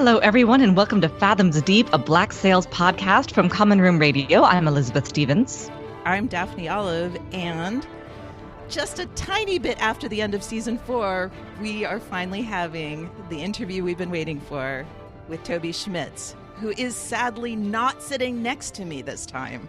Hello, everyone, and welcome to Fathoms Deep, a Black Sails podcast from Common Room Radio. I'm Elizabeth Stevens. I'm Daphne Olive, and just a tiny bit after the end of season 4, we are finally having the interview we've been waiting for with Toby Schmitz, who is sadly not sitting next to me this time.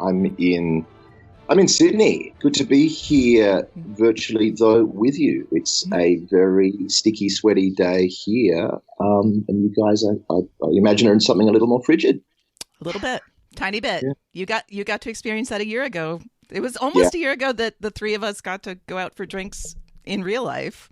I'm in Sydney. Good to be here virtually, though, with you. It's a very sticky, sweaty day here, and you guys, I imagine, are in something a little more frigid. A little bit, tiny bit. Yeah. You got to experience that a year ago. It was almost a year ago that the three of us got to go out for drinks in real life.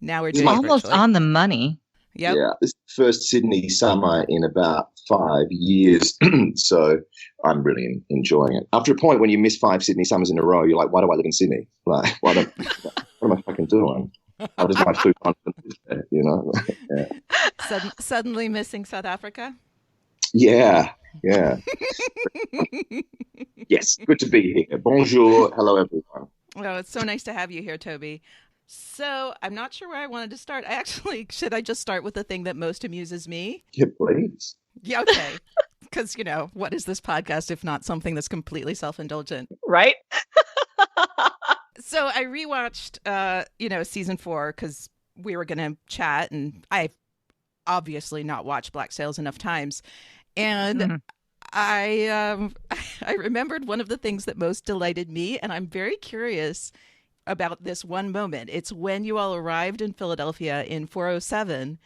Now we're doing almost virtually. On the money. Yep. Yeah, this is the first Sydney summer in about 5 years, so I'm really enjoying it. After a point when you miss 5 Sydney summers in a row, you're like, why do I live in Sydney? Like, what am I fucking doing? How does my food confidence there, you know? Yeah. Suddenly missing South Africa? Yeah. Yes, good to be here. Bonjour. Hello, everyone. Oh, it's so nice to have you here, Toby. So I'm not sure where I wanted to start. Should I just start with the thing that most amuses me? Yeah, please. Yeah, okay. Because, what is this podcast if not something that's completely self-indulgent? Right? So I rewatched, season 4 because we were going to chat, and I've obviously not watched Black Sails enough times. And I remembered one of the things that most delighted me, and I'm very curious about this one moment. It's when you all arrived in Philadelphia in 407,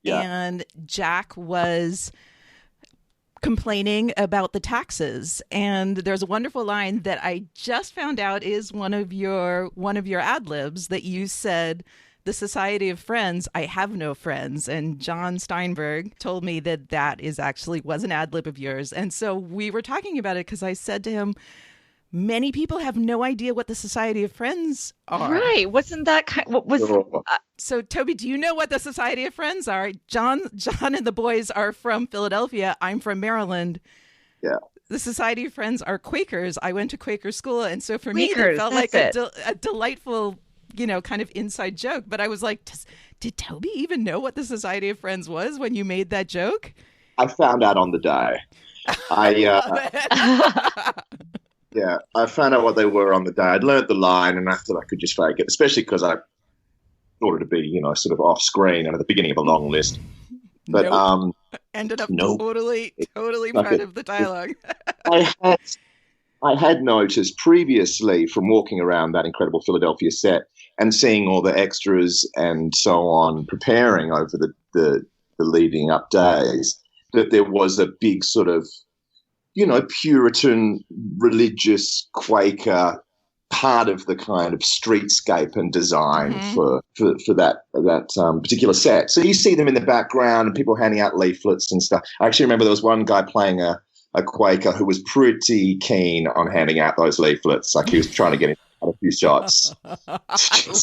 and Jack was complaining about the taxes. And there's a wonderful line that I just found out is one of your ad libs that you said, "The Society of Friends, I have no friends." And John Steinberg told me that was an ad lib of yours. And so we were talking about it because I said to him, many people have no idea what the Society of Friends are. Right. Wasn't that what was... So, Toby, do you know what the Society of Friends are? John and the boys are from Philadelphia. I'm from Maryland. Yeah. The Society of Friends are Quakers. I went to Quaker school. And so for Quakers, me, it felt like a delightful, kind of inside joke. But I was like, did Toby even know what the Society of Friends was when you made that joke? I found out on the day. Yeah, I found out what they were on the day. I'd learned the line, and I thought I could just fake it, especially because I thought it to be, sort of off screen and at the beginning of a long list. But ended up totally part of the dialogue. I had noticed previously from walking around that incredible Philadelphia set and seeing all the extras and so on preparing over the leading up days that there was a big sort of Puritan, religious, Quaker part of the kind of streetscape and design for that particular set. So you see them in the background and people handing out leaflets and stuff. I actually remember there was one guy playing a Quaker who was pretty keen on handing out those leaflets. Like he was trying to get in a few shots. I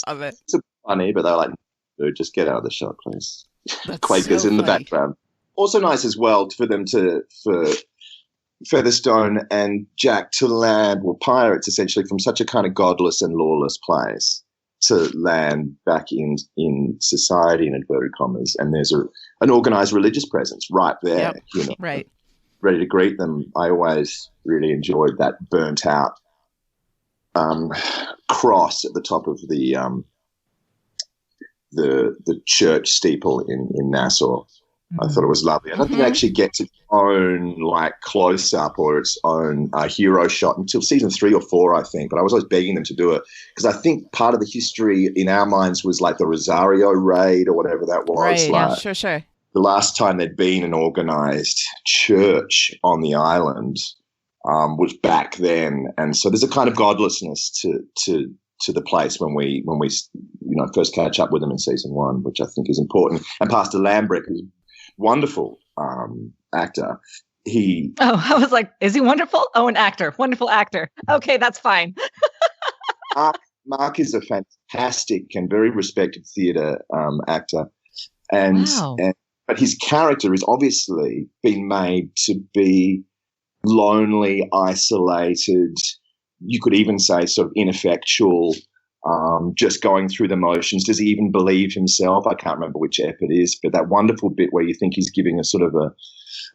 love it. It's funny, but they're like, dude, just get out of the shot, please. That's Quakers so in the funny. background. Also nice as well for them for Featherstone and Jack to land, pirates essentially, from such a kind of godless and lawless place to land back in society, in inverted commas, and there's an organised religious presence right there, right, ready to greet them. I always really enjoyed that burnt out cross at the top of the church steeple in Nassau. I thought it was lovely. I don't think it actually gets its own close up or its own hero shot until season 3 or 4, I think. But I was always begging them to do it because I think part of the history in our minds was the Rosario raid or whatever that was. Right, yeah, sure. The last time there'd been an organised church on the island was back then, and so there's a kind of godlessness to the place when we first catch up with them in season 1, which I think is important. And Pastor Lambrick, who's wonderful actor. I was like, is he wonderful? Oh, an actor. Wonderful actor. Okay, that's fine. Mark is a fantastic and very respected theatre actor. But his character is obviously been made to be lonely, isolated, you could even say sort of ineffectual, just going through the motions. Does he even believe himself? I can't remember which ep it is, but that wonderful bit where you think he's giving a sort of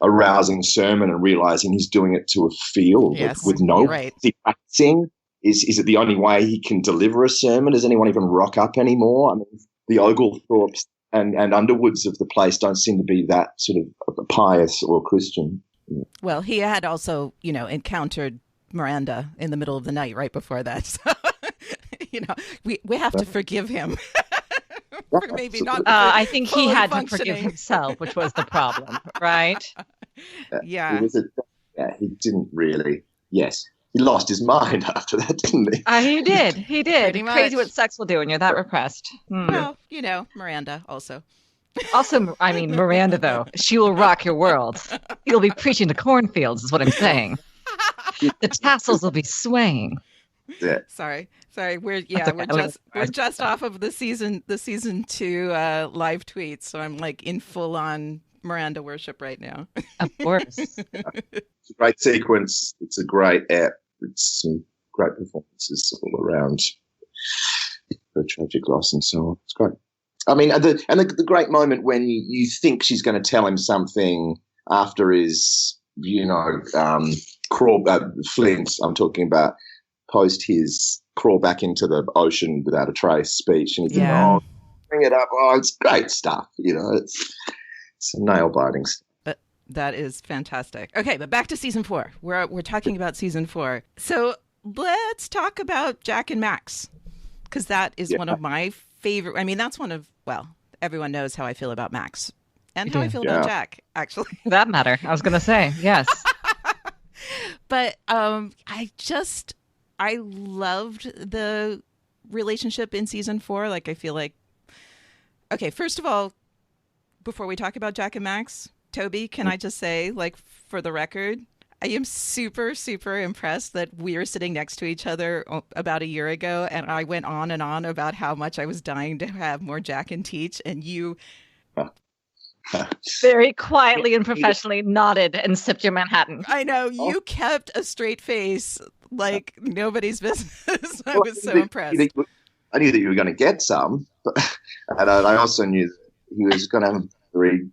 a rousing sermon and realizing he's doing it to a field with no practicing. Is it the only way he can deliver a sermon? Does anyone even rock up anymore? I mean, the Oglethorpes and Underwoods of the place don't seem to be that sort of pious or Christian. Well, he had also, encountered Miranda in the middle of the night right before that. So, we have to forgive him. Maybe not. I think he had to forgive himself, which was the problem, right? Yeah. He didn't really. Yes. He lost his mind after that, didn't he? He did. He did. Crazy what sex will do when you're that repressed. Well, Miranda also. Also, I mean, Miranda, though, she will rock your world. You'll be preaching to cornfields, is what I'm saying. The tassels will be swaying. Yeah. Sorry. We're just off of the season 2 live tweets, so I'm like in full on Miranda worship right now. Of course. It's a great sequence. It's a great ep. It's some great performances all around. The tragic loss and so on. It's great. I mean, the great moment when you think she's going to tell him something after his, Flint, I'm talking about, post his crawl back into the ocean without a trace speech. And he's like, bring it up. Oh, it's great stuff. It's nail-biting stuff. That is fantastic. Okay, but back to season 4. We're talking about season 4. So let's talk about Jack and Max, because that is one of my favorite. I mean, that's everyone knows how I feel about Max and how I feel about Jack, actually. For that matter, I was going to say, yes. But I loved the relationship in season 4. Like, I feel like, okay, first of all, before we talk about Jack and Max, Toby, can I just say, like, for the record, I am super, super impressed that we were sitting next to each other about a year ago, and I went on and on about how much I was dying to have more Jack and Teach, and you very quietly and professionally nodded and sipped your Manhattan. I know, you kept a straight face like nobody's business. I was so impressed. I knew that you were going to get some, and I also knew that he was going to have a very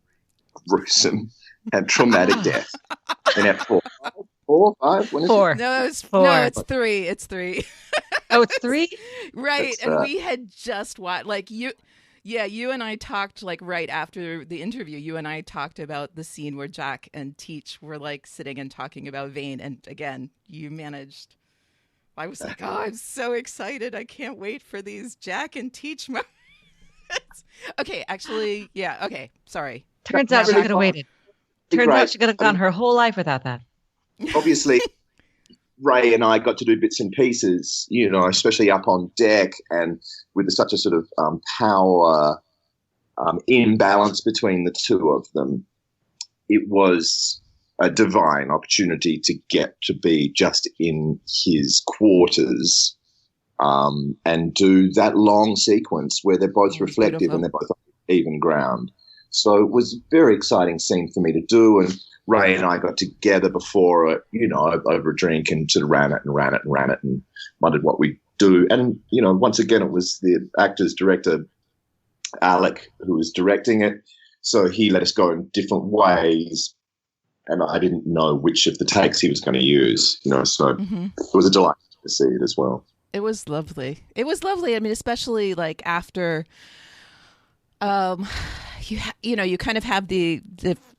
gruesome and traumatic death. In F4. 4, 5? When is 4. It? No, it's 4. No, it's 3. It's 3. Oh, it's 3? Right. And we had just watched, like, you and I talked, like, right after the interview, you and I talked about the scene where Jack and Teach were, like, sitting and talking about Vane. And again, you managed. I was like, oh, I'm so excited. I can't wait for these Jack and Teach moments. Okay, actually, yeah, okay, sorry. Turns out she could have waited. Turns out she could have gone her whole life without that. Obviously, Ray and I got to do bits and pieces, especially up on deck, and with such a sort of power imbalance between the two of them, it was a divine opportunity to get to be just in his quarters and do that long sequence where they're both reflective beautiful. And they're both on even ground. So it was a very exciting scene for me to do, and Ray and I got together before it, over a drink, and sort of ran it and wondered what we'd do. And, once again, it was the actor's director, Alec, who was directing it. So he let us go in different ways, and I didn't know which of the takes he was going to use, so It was a delight to see it as well. It was lovely. I mean, especially like after, you kind of have the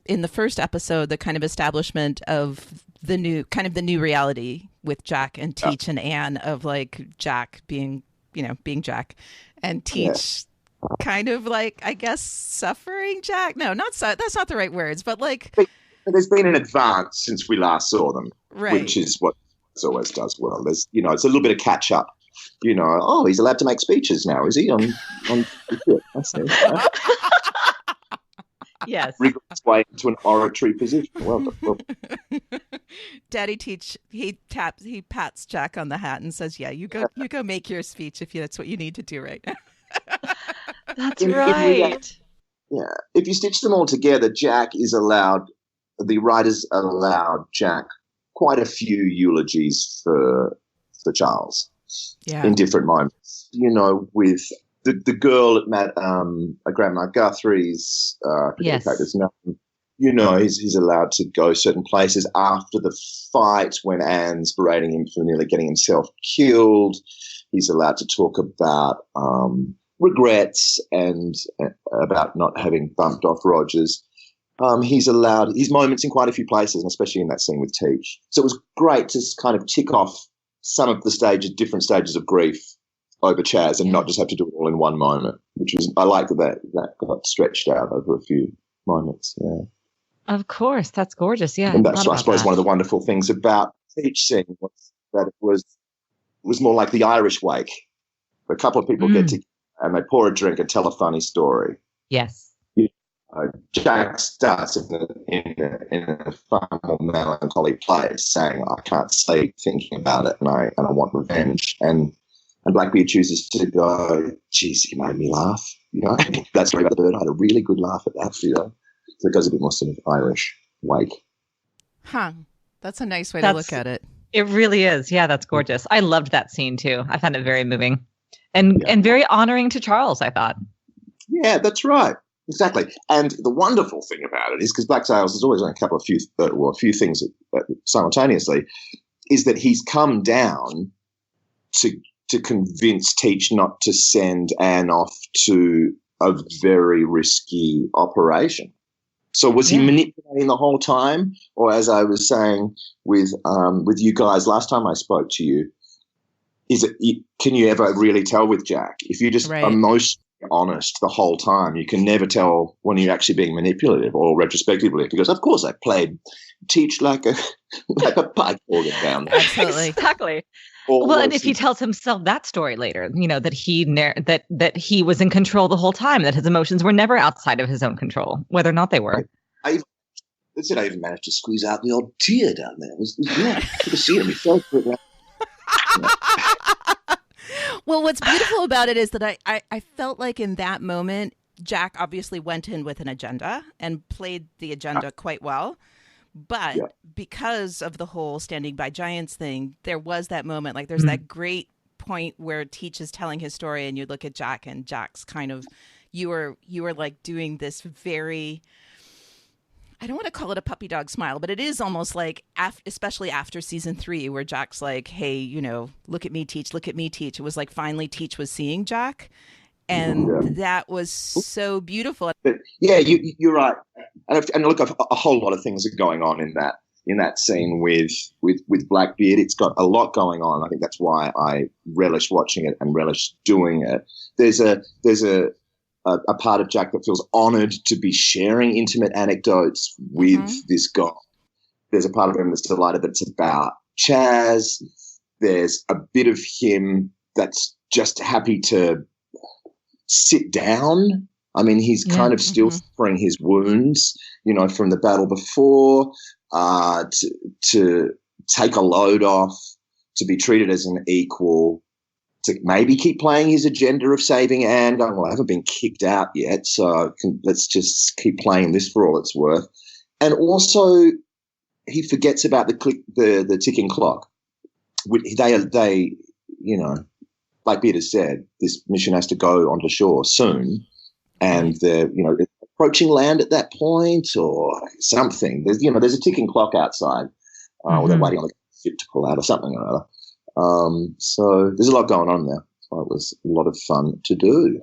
in the first episode, the kind of establishment of the new reality with Jack and Teach and Anne, of like Jack being Jack, and Teach kind of like, I guess, suffering Jack. No, that's not the right words, but like there's been an advance since we last saw them, right? Which is what it always does well. There's, it's a little bit of catch up. Oh, he's allowed to make speeches now, is he? On I see. Yes. Wriggle his way into an oratory position. Well. Daddy Teach, he pats Jack on the hat and says, "Yeah, you go make your speech if that's what you need to do right now." That's right. If you stitch them all together, the writers allowed Jack quite a few eulogies for Charles. in different moments. With the girl at Grandma Guthrie's, Yes. the character's name. He's allowed to go certain places after the fight when Anne's berating him for nearly getting himself killed. He's allowed to talk about regrets and about not having bumped off Rogers. He's allowed his moments in quite a few places, and especially in that scene with Teach. So it was great to kind of tick off some of the different stages of grief over Chaz and not just have to do it all in one moment, I like that got stretched out over a few moments. Yeah. Of course. That's gorgeous. Yeah. And that's, I suppose, one of the wonderful things about each scene was that it was more like the Irish wake. A couple of people get together and they pour a drink and tell a funny story. Yes. Jack starts in a far more melancholy place, saying, "I can't sleep thinking about it, and I want revenge." And Blackbeard chooses to go, "Geez, he made me laugh." That story about the bird, I had a really good laugh at that. So it goes a bit more sort of Irish wake. Huh. That's a nice way to look at it. It really is. Yeah, that's gorgeous. I loved that scene too. I found it very moving and very honoring to Charles, I thought. Yeah, that's right. Exactly. And the wonderful thing about it is, because Black Sails has always done a few things simultaneously, is that he's come down to convince Teach not to send Anne off to a very risky operation. So was he manipulating the whole time? Or, as I was saying with you guys last time I spoke to you, can you ever really tell with Jack? If you just emotionally honest the whole time, you can never tell when you're actually being manipulative or retrospectively, because of course I played Teach like a pipe organ down there. Absolutely. Exactly. Well, and if he tells himself that story later, that he was in control the whole time, that his emotions were never outside of his own control, whether or not they were. That's it. I even managed to squeeze out the odd tear down there. I could have seen him. He fell for it. Well, what's beautiful about it is that I felt like in that moment, Jack obviously went in with an agenda and played the agenda quite well. But because of the whole Standing by Giants thing, there was that moment, like there's that great point where Teach is telling his story and you look at Jack and Jack's kind of, you were like doing this very, I don't want to call it a puppy dog smile, but it is almost like, especially after season 3, where Jack's like, hey, look at me, Teach, look at me, Teach. It was like finally Teach was seeing Jack. And that was so beautiful. But yeah, you're right. And look, a whole lot of things are going on in that scene with Blackbeard. It's got a lot going on. I think that's why I relish watching it and relish doing it. There's a part of Jack that feels honoured to be sharing intimate anecdotes with this guy. There's a part of him that's delighted that it's about Chaz. There's a bit of him that's just happy to sit down. I mean, he's kind of still suffering his wounds, from the battle before, to take a load off, to be treated as an equal, to maybe keep playing his agenda of saving Anne, going, well, I haven't been kicked out yet, so let's just keep playing this for all it's worth. And also, he forgets about the ticking clock. They Blackbeard has said, this mission has to go onto shore soon, and they're approaching land at that point or something. There's a ticking clock outside, or they're waiting on the ship to pull out or something or other. So there's a lot going on there. So it was a lot of fun to do.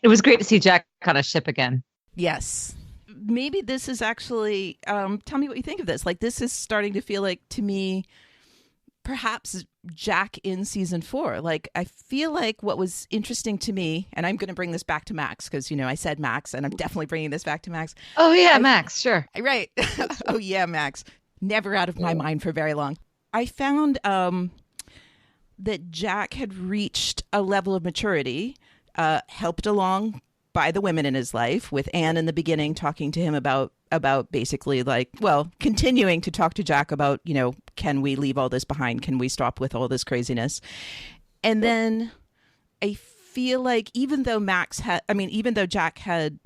It was great to see Jack on a ship again. Yes. Maybe this is actually, tell me what you think of this. Like, this is starting to feel like, to me, perhaps Jack in season 4. Like, I feel like what was interesting to me, and I'm going to bring this back to Max because, I said Max, and I'm definitely bringing this back to Max. Oh, yeah, Max, sure. Right. Oh, yeah, Max. Never out of my mind for very long. I found that Jack had reached a level of maturity, helped along by the women in his life, with Anne in the beginning talking to him about basically continuing to talk to Jack about, can we leave all this behind? Can we stop with all this craziness? And then I feel like even though Jack had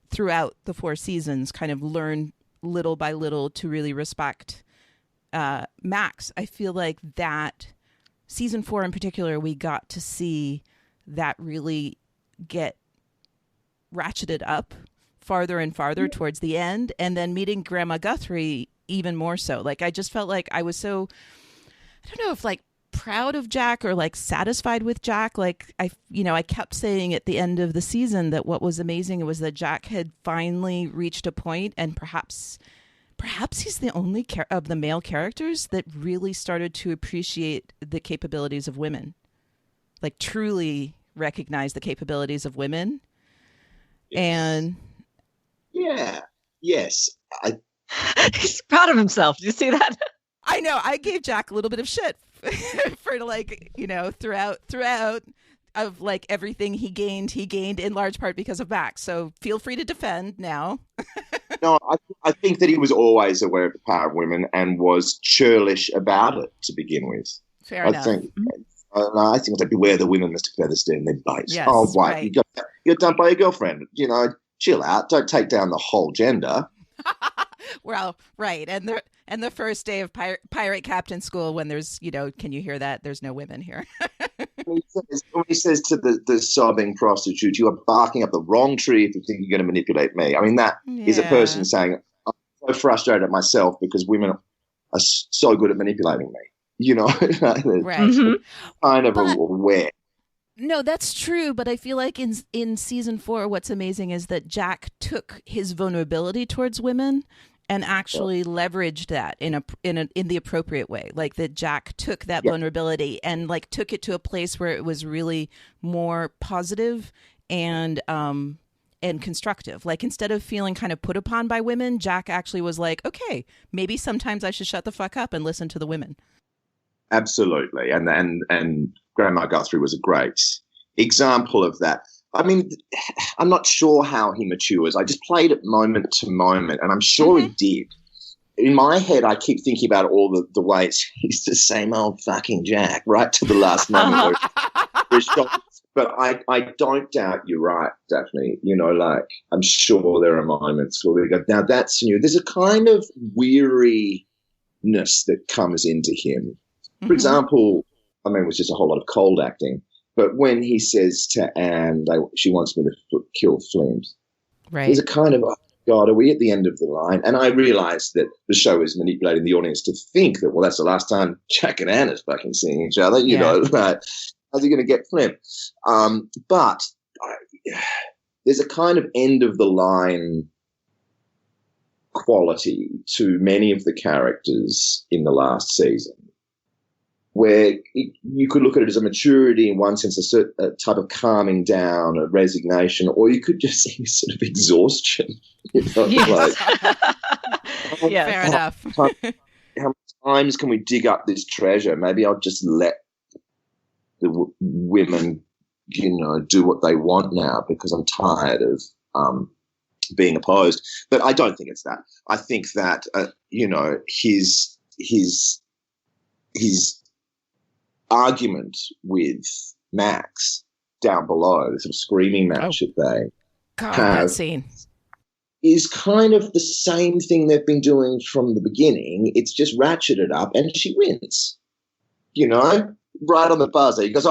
throughout the 4 seasons kind of learned little by little to really respect Max, I feel like that season 4 in particular, we got to see that really get ratcheted up farther and farther towards the end, and then meeting Grandma Guthrie even more so. Like, I just felt like I was so, I don't know if like proud of Jack or like satisfied with Jack. Like, I kept saying at the end of the season that what was amazing was that Jack had finally reached a point, and perhaps he's the only of the male characters that really started to appreciate the capabilities of women, like truly recognize the capabilities of women. Yes. And yes, he's proud of himself. Do you see that? I know. I gave Jack a little bit of shit for like, throughout of like everything he gained in large part because of Max. So feel free to defend now. No, I think that he was always aware of the power of women and was churlish about it to begin with. Fair enough. I think it's like, beware the women, Mr. Featherstone, they bite. Yes, oh, why? right. You got dumped by your girlfriend. Chill out. Don't take down the whole gender. Well, right. And the first day of pirate captain school, when there's, can you hear that? There's no women here. When he says to the sobbing prostitute, you are barking up the wrong tree if you think you're going to manipulate me. I mean, that is a person saying, I'm so frustrated at myself because women are so good at manipulating me. Right. Kind of aware. No, that's true. But I feel like in season 4, what's amazing is that Jack took his vulnerability towards women and actually leveraged that in the appropriate way. Like that Jack took that vulnerability and like took it to a place where it was really more positive and constructive. Like, instead of feeling kind of put upon by women, Jack actually was like, okay, maybe sometimes I should shut the fuck up and listen to the women. Absolutely. And Grandma Guthrie was a great example of that. I mean, I'm not sure how he matures. I just played it moment to moment, and I'm sure he did. In my head, I keep thinking about all the ways he's the same old fucking Jack, right to the last moment. But I don't doubt you're right, Daphne. I'm sure there are moments where we go, now that's new. There's a kind of weariness that comes into him. For example, I mean, it was just a whole lot of cold acting. But when he says to Anne, she wants me to kill Flint, right? There's a kind of, oh, God, are we at the end of the line? And I realized that the show is manipulating the audience to think that, well, that's the last time Jack and Anne is fucking seeing each other. How's he going to get Flint? But there's a kind of end of the line quality to many of the characters in the last season, where you could look at it as a maturity in one sense, a type of calming down, a resignation, or you could just see sort of exhaustion. Fair enough. How many times can we dig up this treasure? Maybe I'll just let the women, do what they want now because I'm tired of being opposed. But I don't think it's that. I think that his argument with Max down below, the sort of screaming match that they have, that scene is kind of the same thing they've been doing from the beginning. It's just ratcheted up, and she wins. Right on the buzzer. He goes,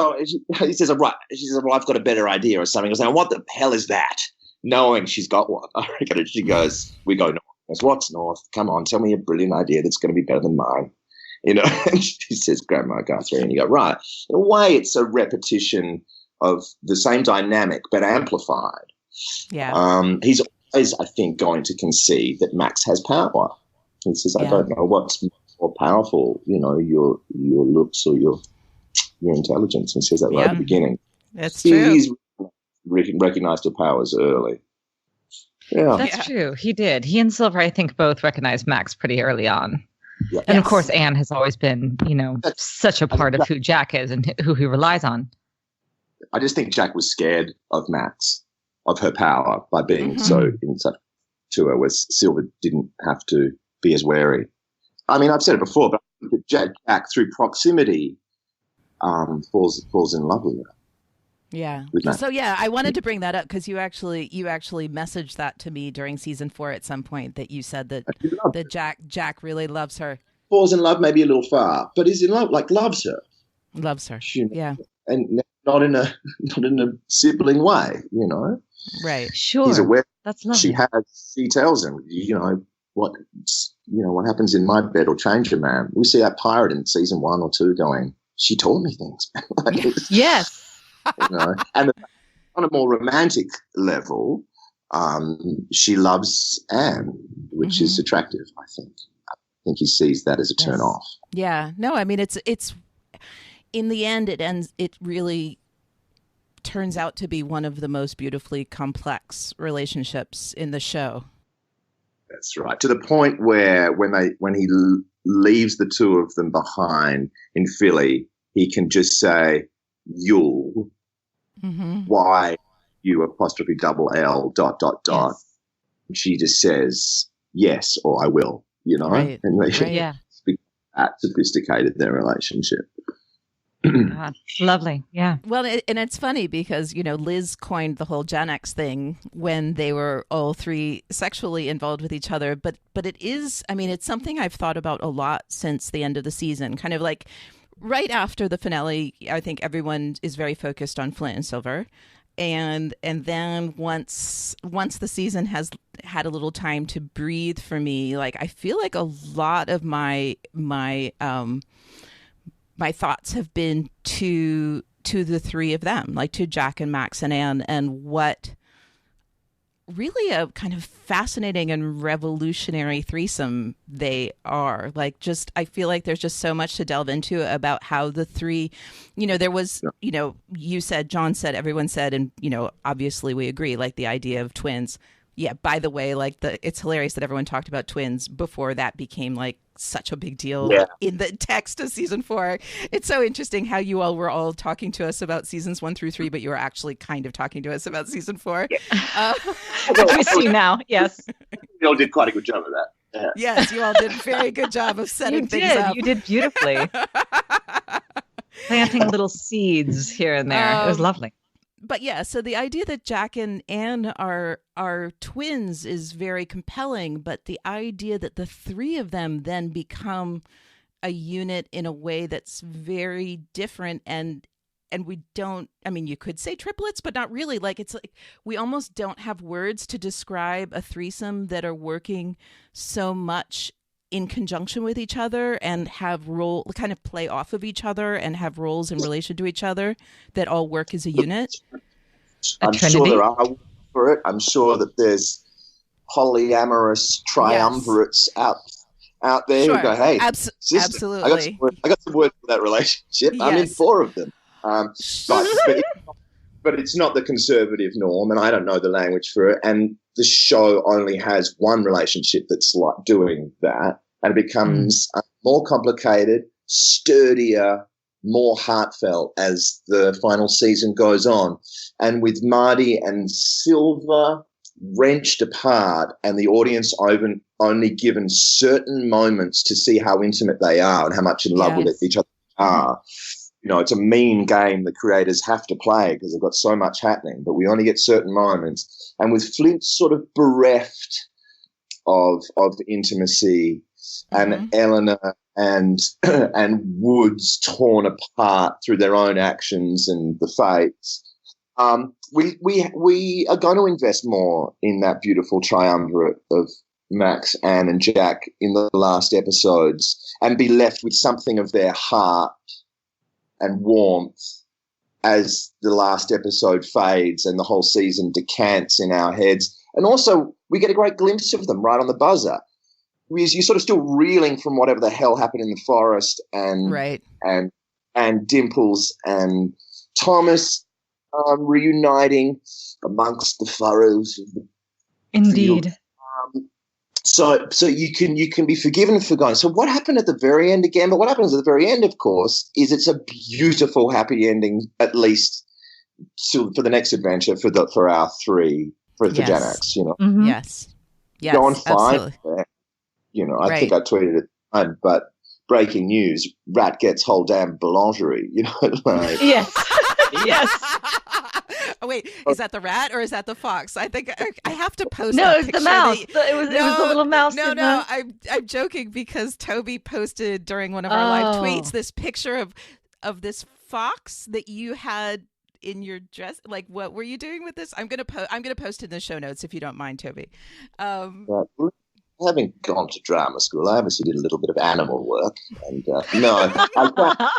he says, right. She says, well, I've got a better idea or something. He goes, what the hell is that? Knowing she's got one. I reckon she goes, we go north. He goes, what's north? Come on, tell me a brilliant idea that's going to be better than mine. And she says, Grandma Guthrie, and you go, right. In a way, it's a repetition of the same dynamic, but amplified. Yeah. He's always, I think, going to concede that Max has power. He says, I don't know what's more powerful, your looks or your intelligence. And he says that right at the beginning. That's true. He's recognized her powers early. Yeah. That's true. He did. He and Silver, I think, both recognized Max pretty early on. Yeah. And of course, Anne has always been, such a part of who Jack is and who he relies on. I just think Jack was scared of Max, of her power, by being so in such to her, where Silver didn't have to be as wary. I mean, I've said it before, but Jack through proximity falls in love with her. Yeah. So I wanted to bring that up because you actually messaged that to me during season 4 at some point, that you said that Jack really loves her. Falls in love maybe a little far, but is in love, like loves her. Loves her. Yeah. And not in a sibling way, Right. Sure. He's aware. That's lovely. She tells him, what happens in my bed will change a man. We see that pirate in season 1 or 2 going, she taught me things. Yes. And on a more romantic level, she loves Anne, which is attractive, I think. I think he sees that as a turn off. Yeah. No, I mean, it's in the end, it really turns out to be one of the most beautifully complex relationships in the show. That's right. To the point where when he leaves the two of them behind in Philly, he can just say, "You'll." Why you apostrophe double L ... Yes. She just says yes or I will, Right. And they that sophisticated their relationship. God, lovely. Yeah. Well, and it's funny because, Liz coined the whole Gen X thing when they were all three sexually involved with each other. But it is, it's something I've thought about a lot since the end of the season, kind of like right after the finale. I think everyone is very focused on Flint and Silver. And then once the season has had a little time to breathe for me, like I feel like a lot of my thoughts have been to the three of them, like to Jack and Max and Anne, and what really a kind of fascinating and revolutionary threesome they are. Like, just, I feel like there's just so much to delve into about how the three, there was, you said, John said, everyone said, and, obviously we agree, like the idea of twins. Yeah, by the way, like it's hilarious that everyone talked about twins before that became like such a big deal in the text of season 4. It's so interesting how you all were all talking to us about seasons 1 through 3, but you were actually kind of talking to us about season 4. Which we see now, yes. You all did quite a good job of that. Yeah. Yes, you all did a very good job of setting things up. You did beautifully. Planting little seeds here and there. It was lovely. But yeah, so the idea that Jack and Anne are twins is very compelling, but the idea that the three of them then become a unit in a way that's very different, and we don't, you could say triplets, but not really. Like, it's like we almost don't have words to describe a threesome that are working so much in conjunction with each other and have kind of play off of each other and have roles in relation to each other that all work as a unit. I'm sure there are for it. I'm sure that there's polyamorous triumvirates out there who go, hey, absolutely. I got some words for that relationship. Yes. I'm in 4 of them. But it's not the conservative norm, and I don't know the language for it. And the show only has one relationship that's like doing that, and it becomes more complicated, sturdier, more heartfelt as the final season goes on. And with Marty and Silver wrenched apart and the audience only given certain moments to see how intimate they are and how much in love with each other are. It's a mean game the creators have to play because they've got so much happening, but we only get certain moments. And with Flint sort of bereft of intimacy, and Eleanor and Woods torn apart through their own actions and the fates, we are going to invest more in that beautiful triumvirate of Max, Anne, and Jack in the last episodes, and be left with something of their heart and warmth as the last episode fades and the whole season decants in our heads. And also, we get a great glimpse of them right on the buzzer. You're sort of still reeling from whatever the hell happened in the forest, and Dimples and Thomas reuniting amongst the furrows of the Indeed. field. So you can be forgiven for going, so what happened at the very end again? But what happens at the very end, of course, is it's a beautiful, happy ending, at least for the next adventure for our 3, for Gen X, Mm-hmm. Yes. Going fine. I think I tweeted it, but breaking news, Rat gets whole damn boulangerie, like. Yes. Yes. Oh, wait, is that the rat or is that the fox? I think I have to post. No, that it's the mouse. It was the little mouse. No, I'm joking because Toby posted during one of our live tweets this picture of this fox that you had in your dress? Like, what were you doing with this? I'm gonna post in the show notes if you don't mind, Toby. Having gone to drama school, I obviously did a little bit of animal work, and no, I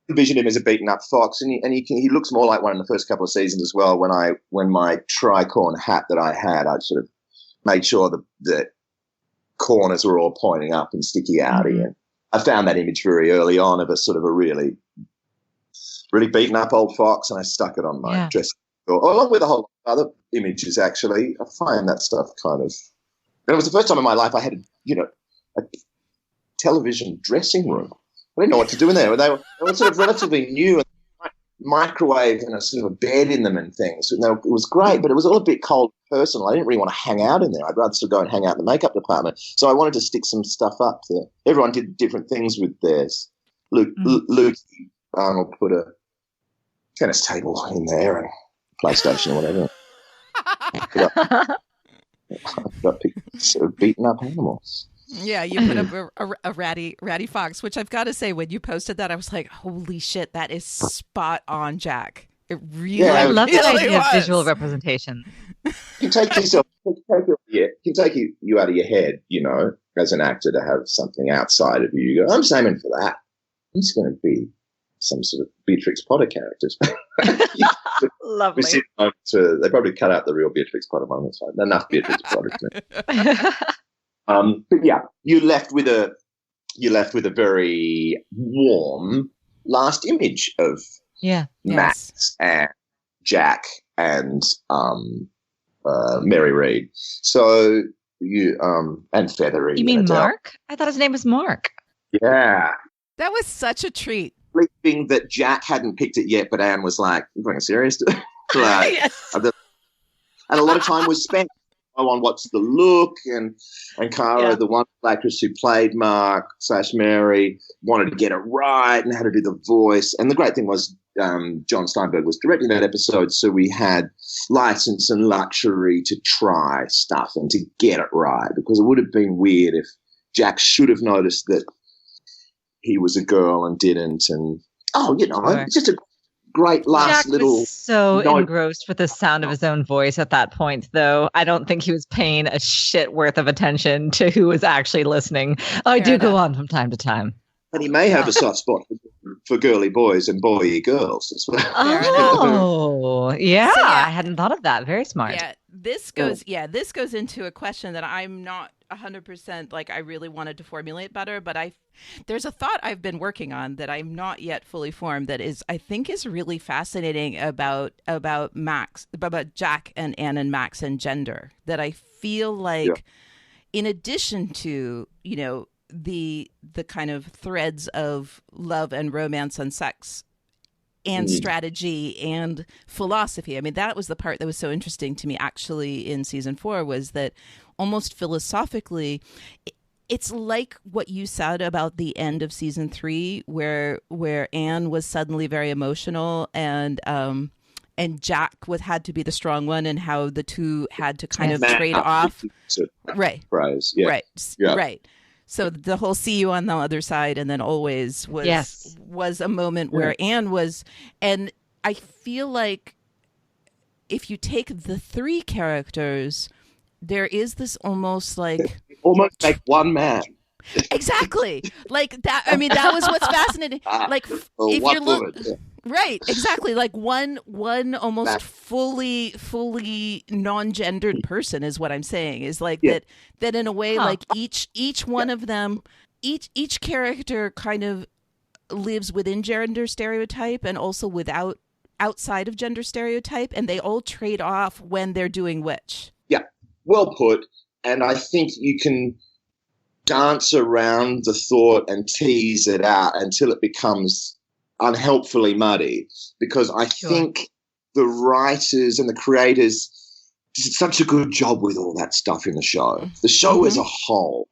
envision him as a beaten up fox, and he looks more like one in the first couple of seasons as well. When my tricorn hat that I had, I sort of made sure the corners were all pointing up and sticky outy, and I found that image very early on of a sort of a really, really beaten up old fox, and I stuck it on my dress, along with a whole lot of other images. Actually, I find that stuff kind of. And it was the first time in my life I had a television dressing room. I didn't know what to do in there. They were sort of relatively new, and microwave and a sort of a bed in them and things. And it was great, but it was all a bit cold and personal. I didn't really want to hang out in there. I'd rather sort of go and hang out in the makeup department. So I wanted to stick some stuff up there. Everyone did different things with theirs. Luke Arnold put a tennis table in there and PlayStation or whatever. Got sort of beaten up animals. Yeah, you put up a ratty fox, which I've got to say, when you posted that, I was like, holy shit, that is spot on, Jack. It really, I love the really idea was. of visual representation. You take yourself, can take you out of your head, as an actor, to have something outside of you. You go, I'm just aiming for that. It's going to be some sort of Beatrix Potter characters. Lovely. They probably cut out the real Beatrix Potter moments. Enough Beatrix Potter. But yeah, you left with a very warm last image of Max and Jack and Mary Read. So you and Feathery. You mean Mark? I thought his name was Mark. Yeah, that was such a treat. Thing that Jack hadn't picked it yet, but Anne was like, "You fucking serious?" Yes. And a lot of time was spent on what's the look, and Cara, the one actress who played Mark / Mary, wanted to get it right and how to do the voice. And the great thing was John Steinberg was directing that episode, so we had license and luxury to try stuff and to get it right, because it would have been weird if Jack should have noticed that he was a girl and didn't. And it's just a great last Jack little. Was so engrossed with the sound of his own voice at that point, though. I don't think he was paying a shit worth of attention to who was actually listening. I do go on from time to time. And he may have a soft spot for girly boys and boy-y girls as well. Oh, yeah. So, I hadn't thought of that. Very smart. Yeah, this goes into a question that I'm not 100% like I really wanted to formulate better, but there's a thought I've been working on that I'm not yet fully formed that I think is really fascinating about Max, about Jack and Anne and Max and gender, that I feel like in addition to, the kind of threads of love and romance and sex and strategy and philosophy. I mean, that was the part that was so interesting to me actually in season 4, was that almost philosophically, it's like what you said about the end of season 3, where Anne was suddenly very emotional and Jack had to be the strong one, and how the two had to kind of trade off. Right. Right. So the whole "see you on the other side" and then "always" was a moment where Anne was, and I feel like if you take the 3 characters, there is this almost like one man. Exactly. Like that. I mean, that was what's fascinating. Like if you're looking. Right, exactly. Like one almost fully non-gendered person is what I'm saying. Is like that in a way, like each one of them, each character kind of lives within gender stereotype and also outside of gender stereotype, and they all trade off when they're doing which. Yeah, well put. And I think you can dance around the thought and tease it out until it becomes unhelpfully muddy, because I think the writers and the creators did such a good job with all that stuff in the show. The show as a whole,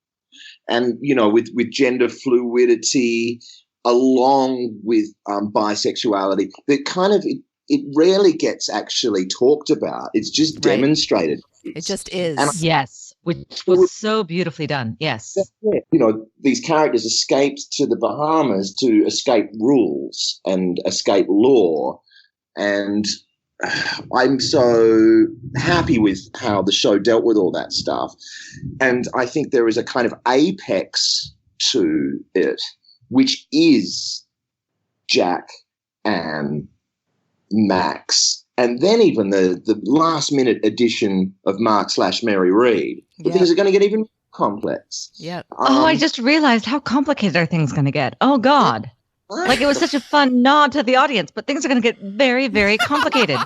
and with gender fluidity along with bisexuality, that kind of it rarely gets actually talked about. It's just demonstrated. It just is. Yes. which was so beautifully done. Yes. You know, these characters escaped to the Bahamas to escape rules and escape law. And I'm so happy with how the show dealt with all that stuff. And I think there is a kind of apex to it, which is Jack and Max. And then even the last minute addition of Mark/Mary Reed, things are going to get even more complex. Yeah. I just realized how complicated are things going to get. Oh, God. Like, it was such a fun nod to the audience, but things are going to get very, very complicated.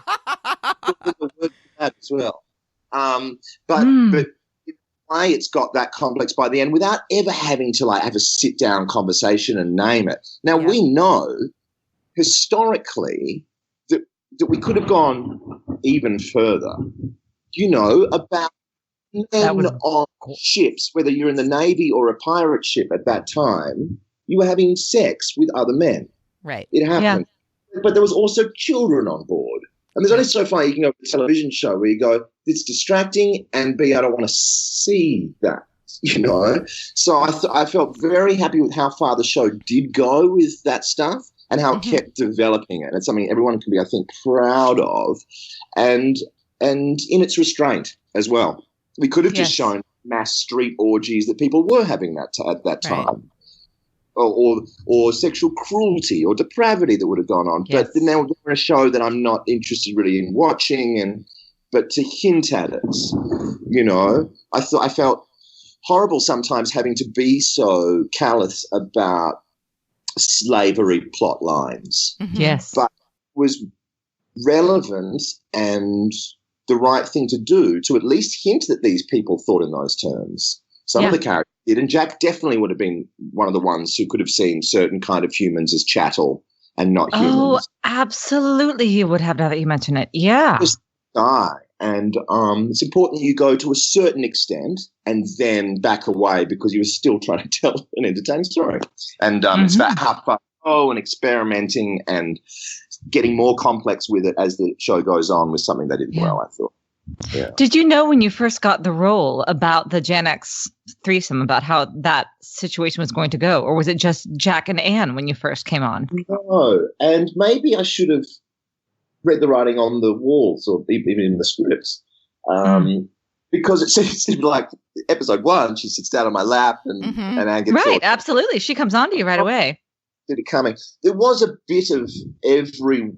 As well. But why it's got that complex by the end without ever having to like have a sit down conversation and name it. Now we know historically that we could have gone even further. You know, about men on ships, whether you're in the Navy or a pirate ship at that time, you were having sex with other men. Right. It happened. Yeah. But there was also children on board. And there's only so far you can go to a television show where you go, it's distracting, and B, I don't want to see that, you know. So I felt very happy with how far the show did go with that stuff and how it kept developing it. It's something everyone can be, I think, proud of, and in its restraint as well. We could have just shown mass street orgies that people were having at that time. Or sexual cruelty or depravity that would have gone on. Yes. But now we're a show that I'm not interested really in watching, but to hint at it, you know, I felt horrible sometimes having to be so callous about slavery plot lines. Mm-hmm. Yes. But it was relevant and the right thing to do to at least hint that these people thought in those terms. Some of the characters did, and Jack definitely would have been one of the ones who could have seen certain kind of humans as chattel and not humans. Oh, absolutely, he would have, now that you mention it. Yeah. Just die. And it's important that you go to a certain extent and then back away because you were still trying to tell an entertaining story. And it's about how far and experimenting and getting more complex with it as the show goes on was something they did well, I thought. Yeah. Did you know when you first got the role about the Gen X threesome, about how that situation was going to go? Or was it just Jack and Anne when you first came on? No. And maybe I should have read the writing on the walls or even in the scripts. Because it seemed like episode 1, she sits down on my lap and Anne gets right, absolutely. She comes on to you right away. Did it coming. There was a bit of everyone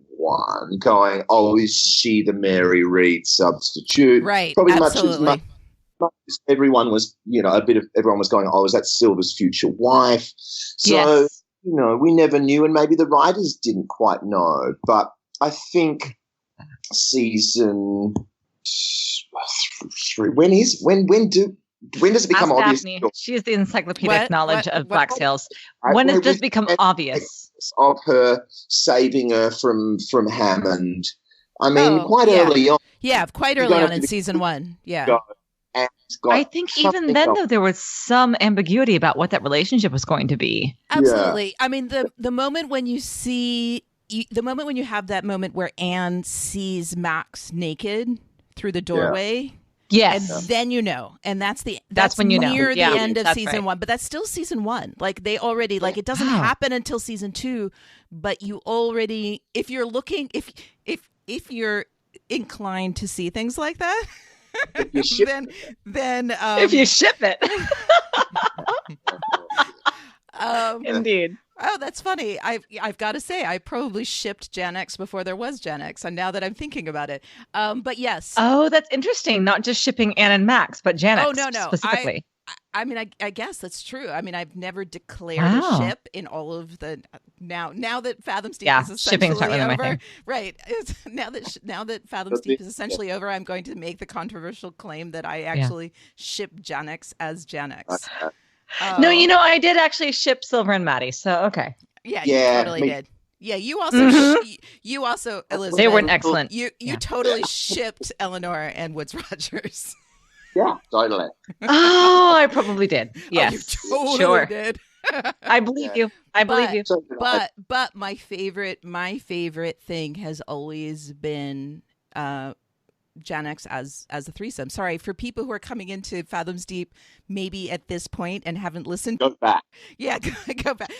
going, oh, is she the Mary Reed substitute? Right, probably absolutely. much as everyone was, you know, everyone was going, oh, is that Silver's future wife? So, you know, we never knew, and maybe the writers didn't quite know. But I think season 3, when does it become obvious? Daphne. She has the encyclopedic knowledge of Black Sails. When does it become obvious? Of her saving her from Hammond. I mean, quite early on. Yeah, quite early on in season 1. Yeah. I think even then, though, there was some ambiguity about what that relationship was going to be. Absolutely. Yeah. I mean, the moment when you see, the moment when you have that moment where Anne sees Max naked through the doorway. Yes. And then you know. And that's when you know. Near the end of season 1. But that's still season 1. Like they already, like it doesn't happen until season 2, but you already, if you're looking, if you're inclined to see things like that, then if you ship it. Indeed. Oh, that's funny. I've got to say, I probably shipped Gen X before there was Gen X, and now that I'm thinking about it. But yes. Oh, that's interesting. Not just shipping Anne and Max, but Gen X specifically. I mean, I guess that's true. I mean, I've never declared a ship in all of the now that Fathoms Deep is essentially over. Right. Now that Fathoms Deep is essentially over, I'm going to make the controversial claim that I actually ship Gen X as Gen X. No, you know, I did actually ship Silver and Maddie, so okay. Yeah, you totally did. Yeah, you also you also Elizabeth. They weren't excellent. You totally shipped Eleanor and Woods Rogers. Yeah, totally. Oh, I probably did. Yes, you totally did. I believe you. I believe you. But my favorite thing has always been Gen X as a threesome. Sorry, for people who are coming into Fathoms Deep maybe at this point and haven't listened. Go back. Yeah, go back.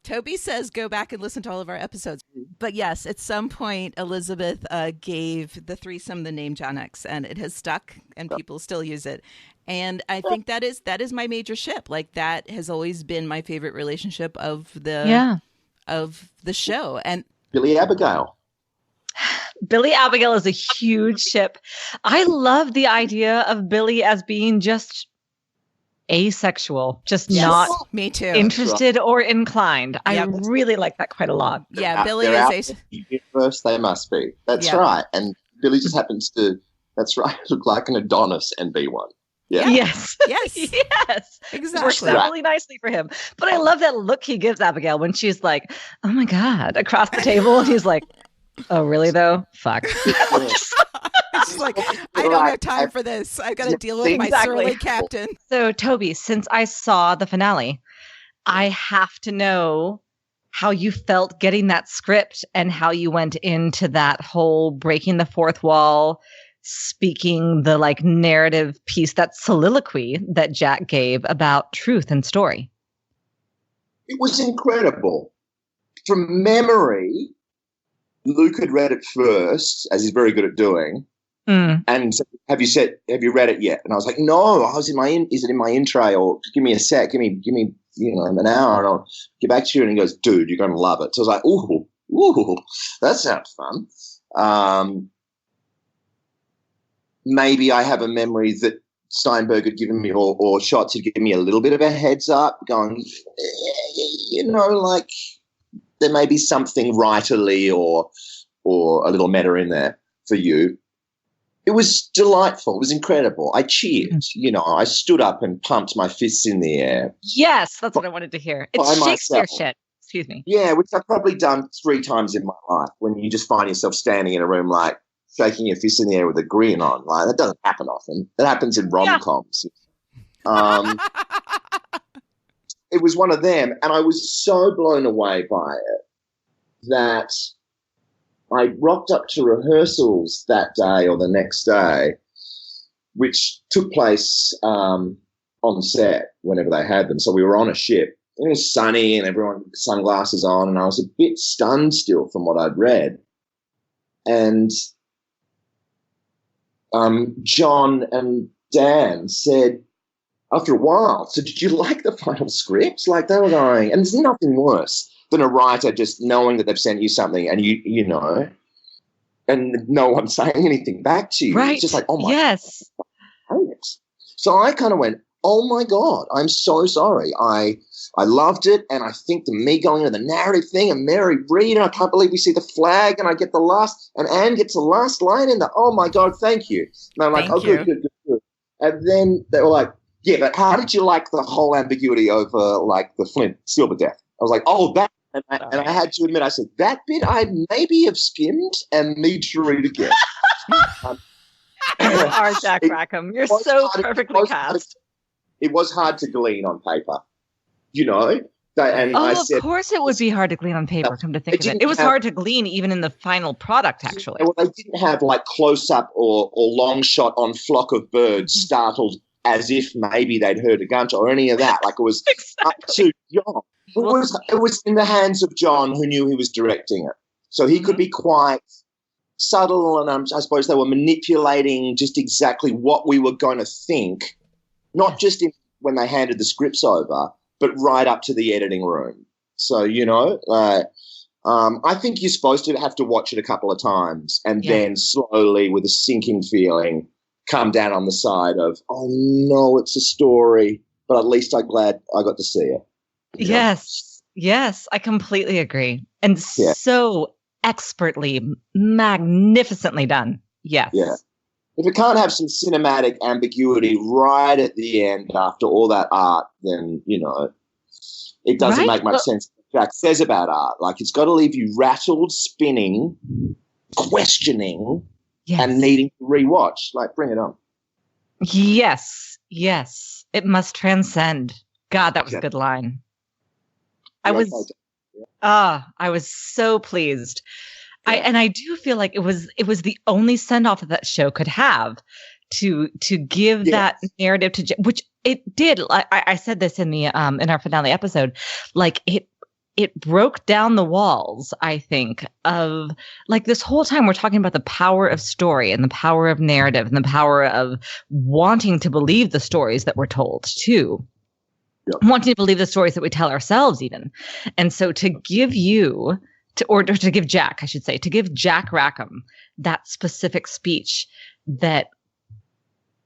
Toby says go back and listen to all of our episodes. But yes, at some point, Elizabeth gave the threesome the name Gen X, and it has stuck, and people still use it. And I think that is my major ship. Like, that has always been my favorite relationship of the show. And Billy Abigail. Billy Abigail is a huge ship. I love the idea of Billy as being just asexual, just not me too. interested or inclined. I really like that quite a lot. Yeah, Billy is asexual. Universe, they must be. That's right. And Billy just happens to, look like an Adonis and be one. Yeah. Yes. Exactly. Works out really nicely for him. But I love that look he gives Abigail when she's like, "Oh my God," across the table, and he's like, "Oh, really though? Fuck." It's like, I don't have time for this. I've got to deal with my surly captain. So, Toby, since I saw the finale, I have to know how you felt getting that script and how you went into that whole breaking the fourth wall, speaking the narrative piece, that soliloquy that Jack gave about truth and story. It was incredible. From memory, Luke had read it first, as he's very good at doing, and said, have you read it yet? And I was like, no, is it in my intro, or give me a sec, give me an hour, and I'll get back to you. And he goes, dude, you're going to love it. So I was like, ooh, that sounds fun. Maybe I have a memory that Steinberg had given me, or Schatz had given me a little bit of a heads up, going, there may be something writerly or a little meta in there for you. It was delightful. It was incredible. I cheered. I stood up and pumped my fists in the air. Yes, that's what I wanted to hear. It's Shakespeare shit. Excuse me. Yeah, which I've probably done 3 times in my life, when you just find yourself standing in a room shaking your fist in the air with a grin on. That doesn't happen often. It happens in rom-coms. It was one of them, and I was so blown away by it that I rocked up to rehearsals that day or the next day, which took place on set whenever they had them. So we were on a ship. It was sunny and everyone had sunglasses on, and I was a bit stunned still from what I'd read. And John and Dan said, after a while, so did you like the final script? They were going, and there's nothing worse than a writer just knowing that they've sent you something and you know, and no one saying anything back to you. Right. It's just like, oh my yes. God, I hate it. So I kind of went, oh my God, I'm so sorry. I loved it, and I think me going into the narrative thing and Mary Read, and I can't believe we see the flag, and I get the last, and Anne gets the last line in the, oh my God, thank you. And I'm like, good. And then they were like, yeah, but how did you like the whole ambiguity over the Flint silver death? I was like, oh, that. And I had to admit, I said, that bit I maybe have skimmed and need to read again. You are Jack Rackham. You're so perfectly cast. It was hard to glean on paper, And of course it would be hard to glean on paper, come to think of it. It was hard to glean even in the final product, actually. Well, they didn't have close-up or long shot on flock of birds startled as if maybe they'd heard a gunshot or any of that. It was up to John. It was in the hands of John, who knew he was directing it. So he could be quite subtle, and I suppose they were manipulating just exactly what we were going to think, not just when they handed the scripts over, but right up to the editing room. So, I think you're supposed to have to watch it a couple of times and then slowly, with a sinking feeling, come down on the side of, oh, no, it's a story, but at least I'm glad I got to see it. Yes, I completely agree. And so expertly, magnificently done. Yes. Yeah. If it can't have some cinematic ambiguity right at the end after all that art, then, it doesn't make much sense what Jack says about art. It's got to leave you rattled, spinning, questioning, and needing to rewatch. Bring it on. Yes. It must transcend. God, that was a good line. I was so pleased. I do feel like it was the only send off that show could have to give that narrative to which it did. I said this in the in our finale episode, like it broke down the walls, I think, of like this whole time we're talking about the power of story and the power of narrative and the power of wanting to believe the stories that we're told too. Yep. Wanting to believe the stories that we tell ourselves even. And so to give you to give Jack, I should say, to give Jack Rackham that specific speech that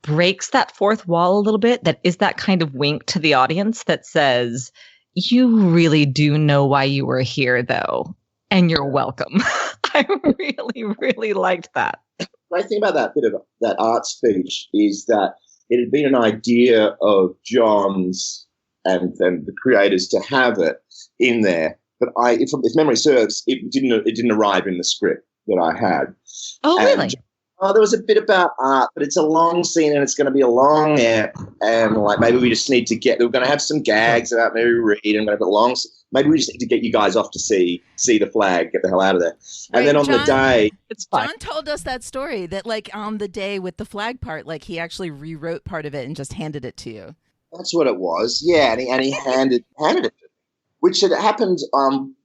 breaks that fourth wall a little bit, that is that kind of wink to the audience that says, you really do know why you were here, though, and you're welcome. I really, really liked that. The great thing about that bit of that art speech is that it had been an idea of John's and the creators to have it in there, but if memory serves, it didn't arrive in the script that I had. Oh, really? There was a bit about art, but it's a long scene and it's going to be a long app. And like maybe we just need to we're going to have some gags about Mary Read and going to have a long. Maybe we just need to get you guys off to see the flag, get the hell out of there. And then on the day, it's fine. John told us that story that like on the day with the flag part, like he actually rewrote part of it and just handed it to you. That's what it was. Yeah, and he handed it to me, which had happened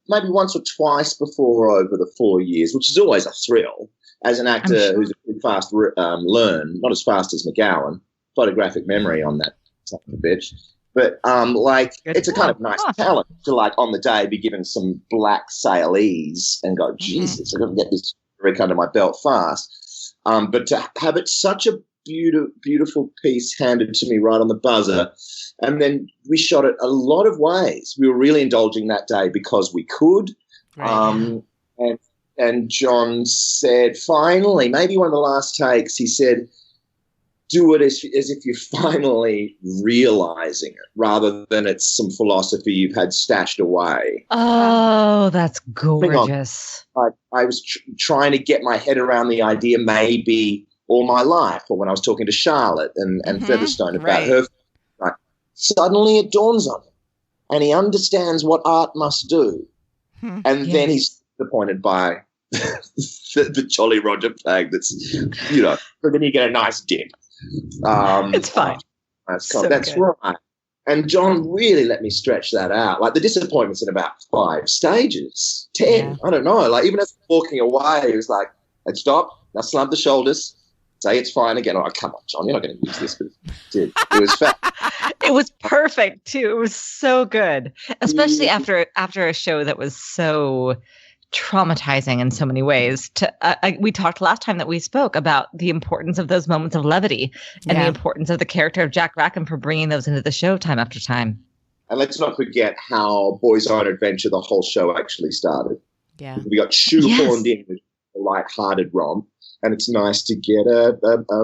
maybe once or twice before over the 4 years, which is always a thrill. As an actor who's a pretty fast learn, not as fast as McGowan, photographic memory on that son of a bitch. But it's a kind of nice talent to like on the day be given some black salees and go, Jesus, I've got to get this trick under my belt fast. But to have it such a beautiful piece handed to me right on the buzzer, and then we shot it a lot of ways. We were really indulging that day because we could, And John said, finally, maybe one of the last takes, he said, do it as if you're finally realizing it rather than it's some philosophy you've had stashed away. Oh, that's gorgeous. I was trying to get my head around the idea maybe all my life, or when I was talking to Charlotte and Featherstone about her. Right. Suddenly it dawns on him and he understands what art must do. And then he's disappointed by the Jolly Roger flag that's, but then you get a nice dip. It's fine. That's right. And John really let me stretch that out. Like the disappointment's in about 5 stages, 10. Yeah. I don't know. Like even as walking away, he was like, let's stop. Now slump the shoulders. Say it's fine again. Oh, come on, John. You're not going to use this. But it was fat. It was perfect too. It was so good, especially after a show that was so traumatizing in so many ways. We talked last time that we spoke about the importance of those moments of levity and the importance of the character of Jack Rackham for bringing those into the show time after time. And let's not forget how Boys on Adventure, the whole show actually started. Yeah, we got shoehorned in with a light-hearted romp, and it's nice to get a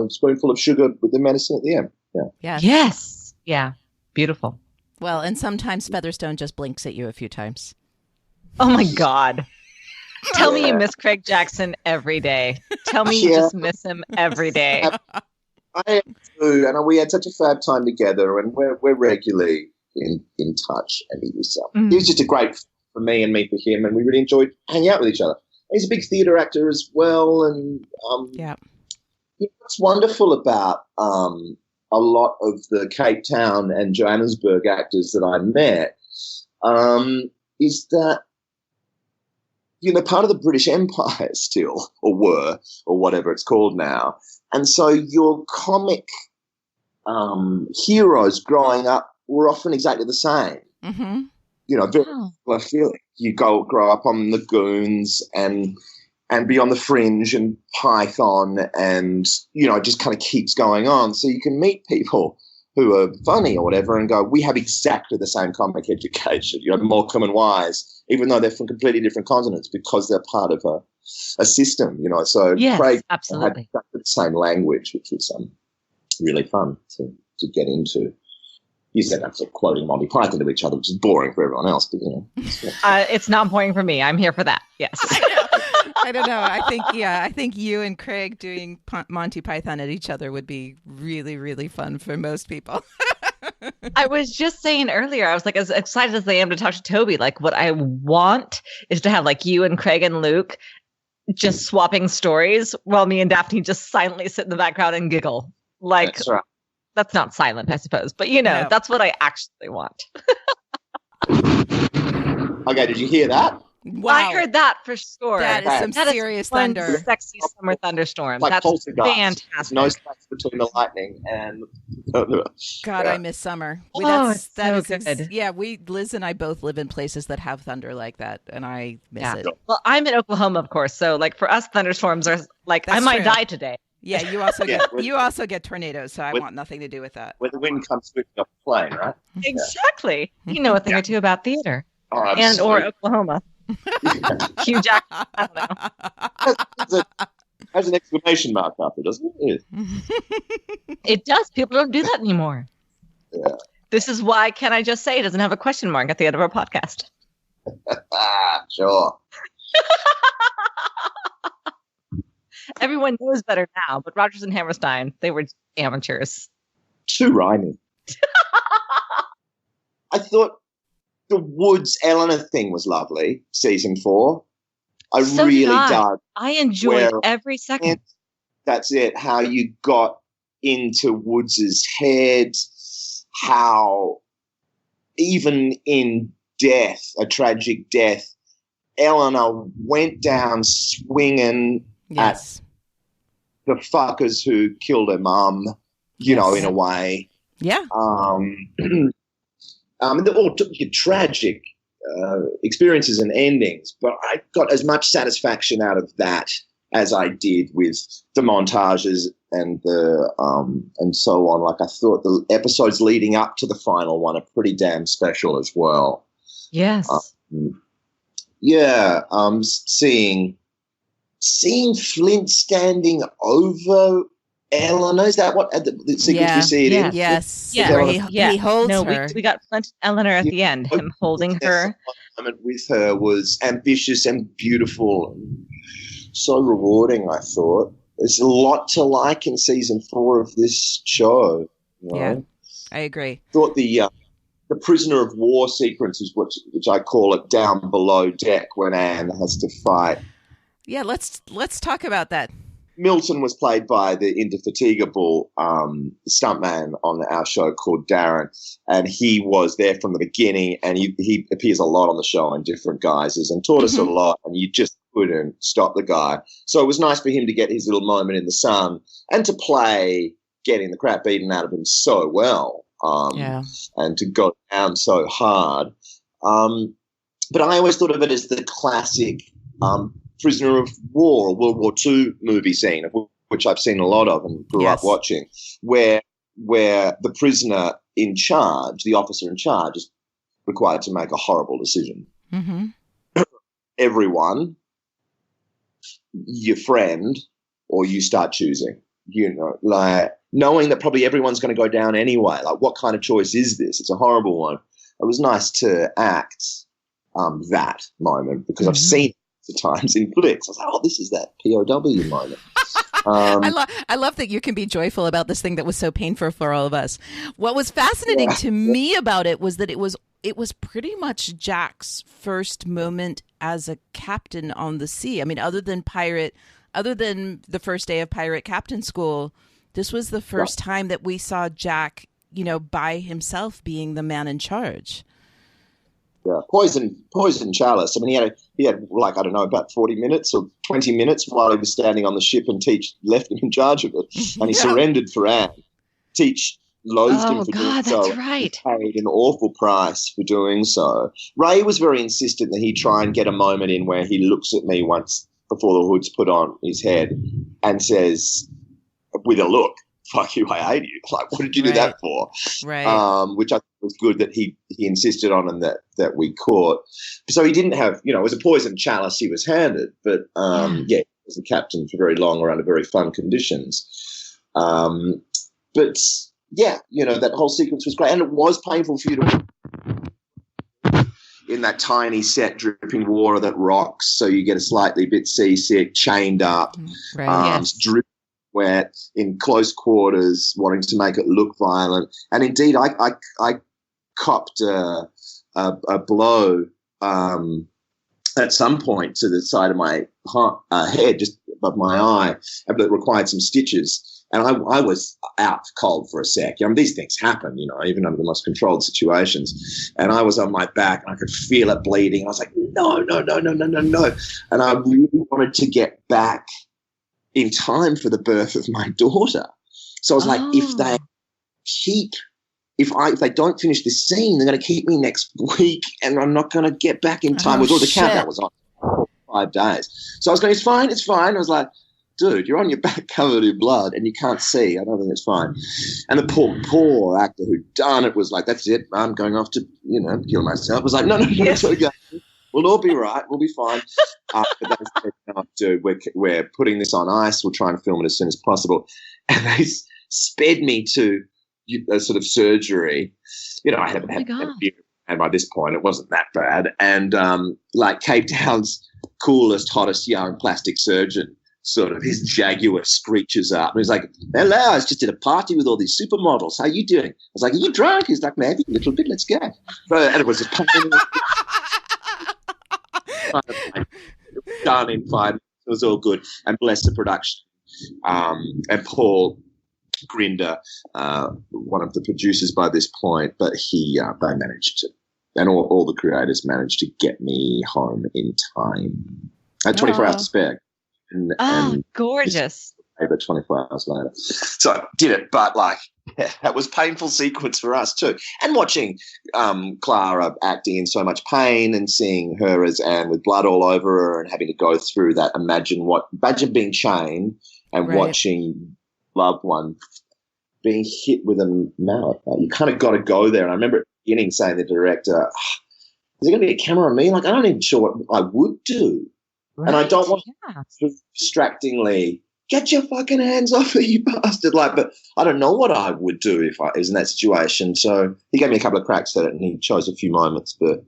spoonful of sugar with the medicine at the end. Yeah. Yes. Yeah. Beautiful. Well, and sometimes Featherstone just blinks at you a few times. Oh my God. Tell me you miss Craig Jackson every day. Tell me you just miss him every day. I do, and we had such a fab time together, and we're regularly in touch. And he was just a great for me and me for him, and we really enjoyed hanging out with each other. He's a big theatre actor as well, and what's wonderful about a lot of the Cape Town and Johannesburg actors that I met is that part of the British Empire still, or were, or whatever it's called now. And so your comic heroes growing up were often exactly the same. Mm-hmm. Very similar feeling. You grow up on the Goons and be on the Fringe and Python and, it just kind of keeps going on. So you can meet people who are funny or whatever and go, we have exactly the same comic education, Morecambe and Wise, even though they're from completely different continents because they're part of a system, So yes, Craig absolutely had the same language, which was really fun to get into. You said that's like quoting Monty Python to each other, which is boring for everyone else, but it's not boring for me. I'm here for that. Yes. I don't know. I think you and Craig doing Monty Python at each other would be really, really fun for most people. I was just saying earlier, I was like, as excited as I am to talk to Toby, like what I want is to have like you and Craig and Luke just swapping stories while me and Daphne just silently sit in the background and giggle. Like, That's right. That's not silent, I suppose. But, No. that's what I actually want. Okay, did you hear that? Wow. I heard that for sure. That is some That serious one thunder. sexy summer thunderstorm. Like That's poltergeist. fantastic. There's no space between the lightning and. God, Yeah. I miss summer. It's so good. Liz and I both live in places that have thunder like that, and I miss it. Well, I'm in Oklahoma, of course. So, like, for us, thunderstorms are like, That's I might true. die today. Yeah, you also get tornadoes, so I want nothing to do with that. Where the wind comes sweeping up the plane, right? Exactly. You know a thing or two about theater Oh, and absolutely. or Oklahoma. Hugh Jackman. I don't know. Has an exclamation mark after, doesn't it? It does. People don't do that anymore. Yeah. This is why Can I Just Say doesn't have a question mark at the end of our podcast. Sure. Everyone knows better now, but Rodgers and Hammerstein, they were amateurs. Too rhyming. I thought the Woods Eleanor thing was lovely, season 4. I So really did I. dug. I enjoyed Where- every second. That's it. How you got into Woods's head, how even in death, a tragic death, Eleanor went down swinging Yes. the fuckers who killed her mum, you know, in a way. Yeah. They're all tragic experiences and endings, but I got as much satisfaction out of that as I did with the montages and the and so on. Like, I thought the episodes leading up to the final one are pretty damn special as well. Yes. Seeing Flint standing over Eleanor, is that what the sequence we see it in? Yes. Yeah. Where Yeah. he holds No, her. we got Flint and Eleanor at the end. Him holding her. Moment with her was ambitious and beautiful and so rewarding, I thought. There's a lot to like in season 4 of this show. You know? Yeah, I agree. Thought the prisoner of war sequence is which I call it down below deck when Anne has to fight. Yeah, let's talk about that. Milton was played by the indefatigable stuntman on our show called Darren, and he was there from the beginning, and he appears a lot on the show in different guises and taught us a lot, and you just couldn't stop the guy. So it was nice for him to get his little moment in the sun and to play getting the crap beaten out of him so well, and to go down so hard. But I always thought of it as the classic prisoner of war or World War II movie scene, of which I've seen a lot of and grew up watching, where the prisoner in charge, the officer in charge, is required to make a horrible decision. Mm-hmm. Everyone, your friend, or you start choosing, like knowing that probably everyone's going to go down anyway. Like, what kind of choice is this? It's a horrible one. It was nice to act that moment because I've seen it at times in flicks. I was like, oh, this is that POW moment. I love that you can be joyful about this thing that was so painful for all of us. What was fascinating to me about it was that it was pretty much Jack's first moment as a captain on the sea. I mean, other than the first day of pirate captain school, this was the first time that we saw Jack, by himself being the man in charge. Yeah, poison chalice. I mean, he had like, I don't know, about 40 minutes or 20 minutes while he was standing on the ship, and Teach left him in charge of it, and he surrendered for Anne. Teach loathed him for doing so. That's right. He paid an awful price for doing so. Ray was very insistent that he try and get a moment in where he looks at me once before the hood's put on his head and says, with a look, "Fuck you, I hate you." Like, what did you do that for? Right. Which I think was good that he insisted on and that we caught. So he didn't have, it was a poison chalice he was handed, but he was the captain for very long or under very fun conditions. But yeah, that whole sequence was great, and it was painful for you to in that tiny set dripping water that rocks, so you get a slightly bit seasick, chained up, dripping wet in close quarters, wanting to make it look violent. And indeed, I copped a blow, a at some point to the side of my head, just above my eye, that required some stitches. And I was out cold for a sec. These things happen, even under the most controlled situations. And I was on my back and I could feel it bleeding. I was like, no. And I really wanted to get back in time for the birth of my daughter. So I was like, if they don't finish this scene, they're going to keep me next week and I'm not going to get back in time with all the count that was on 5 days. So I was going, it's fine. I was like, dude, you're on your back covered in blood and you can't see. I don't think it's fine. And the poor actor who'd done it was like, that's it. I'm going off to, kill myself. I was like, no, it's okay. We'll all be right. We'll be fine. But they said, no, dude, we're putting this on ice. We'll try and film it as soon as possible. And they sped me to a sort of surgery. I haven't had a beer, and by this point it wasn't that bad. And like Cape Town's coolest, hottest young plastic surgeon, sort of his Jaguar screeches up. And he's like, hello, I was just at a party with all these supermodels. How you doing? I was like, are you drunk? He's like, maybe a little bit. Let's go. And it was a done in 5 minutes. It was all good. And bless the production. And Paul Grinder, one of the producers by this point, but they managed to, and all the creators managed to get me home in time. I had 24 hours to spare. And gorgeous. Over 24 hours later. So I did it, but that was a painful sequence for us too. And watching Clara acting in so much pain and seeing her as Anne with blood all over her and having to go through that, imagine being chained and watching loved one being hit with a mallet. You kind of got to go there. And I remember at the beginning saying to the director, is there going to be a camera on me? I'm not even sure what I would do. Right. And I don't want to distractingly, get your fucking hands off her, you bastard. But I don't know what I would do if I was in that situation. So he gave me a couple of cracks at it and he chose a few moments. But,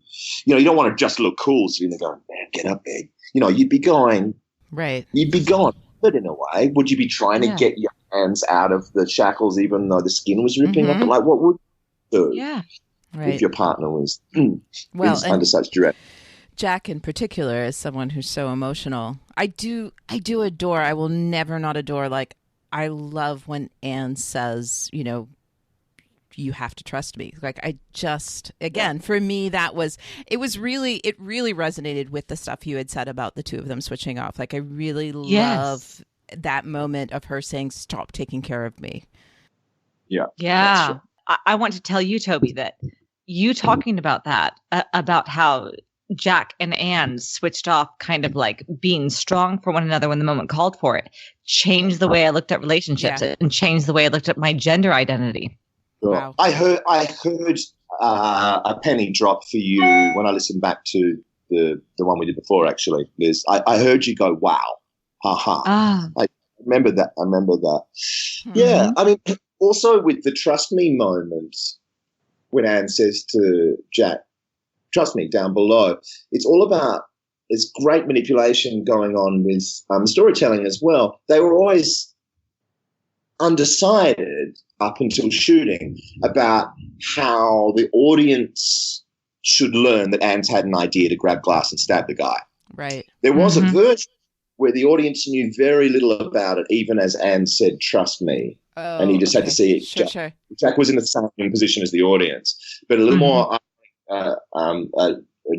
you don't want to just look cool sitting there going, man, get up there. You'd be going. Right. You'd be gone. But in a way, would you be trying to get your hands out of the shackles even though the skin was ripping off? What would you do? Yeah. Right. If your partner was under such duress? Jack in particular is someone who's so emotional. I do adore, I will never not adore, I love when Anne says, you have to trust me. For me, it really resonated with the stuff you had said about the two of them switching off. I really love that moment of her saying, stop taking care of me. Yeah. Yeah. I want to tell you, Toby, that you talking about that, about how Jack and Anne switched off, kind of being strong for one another when the moment called for it, changed the way I looked at relationships and changed the way I looked at my gender identity. Sure. Wow. I heard a penny drop for you when I listened back to the one we did before. Actually, I heard you go, "Wow, haha." I remember that. Mm-hmm. Yeah, I mean, also with the trust me moment when Anne says to Jack, trust me, down below. It's all about, there's great manipulation going on with storytelling as well. They were always undecided up until shooting about how the audience should learn that Anne's had an idea to grab glass and stab the guy. Right. There was a version where the audience knew very little about it, even as Anne said, trust me. And you just had to see it. Sure. Jack was in the same position as the audience, but a little more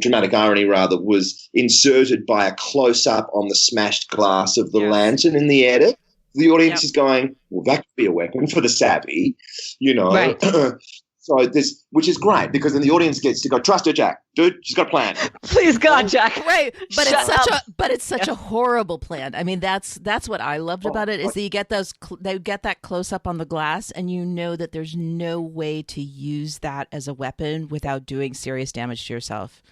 dramatic irony, rather, was inserted by a close-up on the smashed glass of the lantern in the edit. The audience is going, well, that could be a weapon for the savvy, Right. So which is great, because then the audience gets to go, trust her, Jack. Dude, she's got a plan. Please, God, Jack. Right. But it's such a horrible plan. I mean, that's what I loved about it, is that you get they get that close up on the glass, and you know that there's no way to use that as a weapon without doing serious damage to yourself.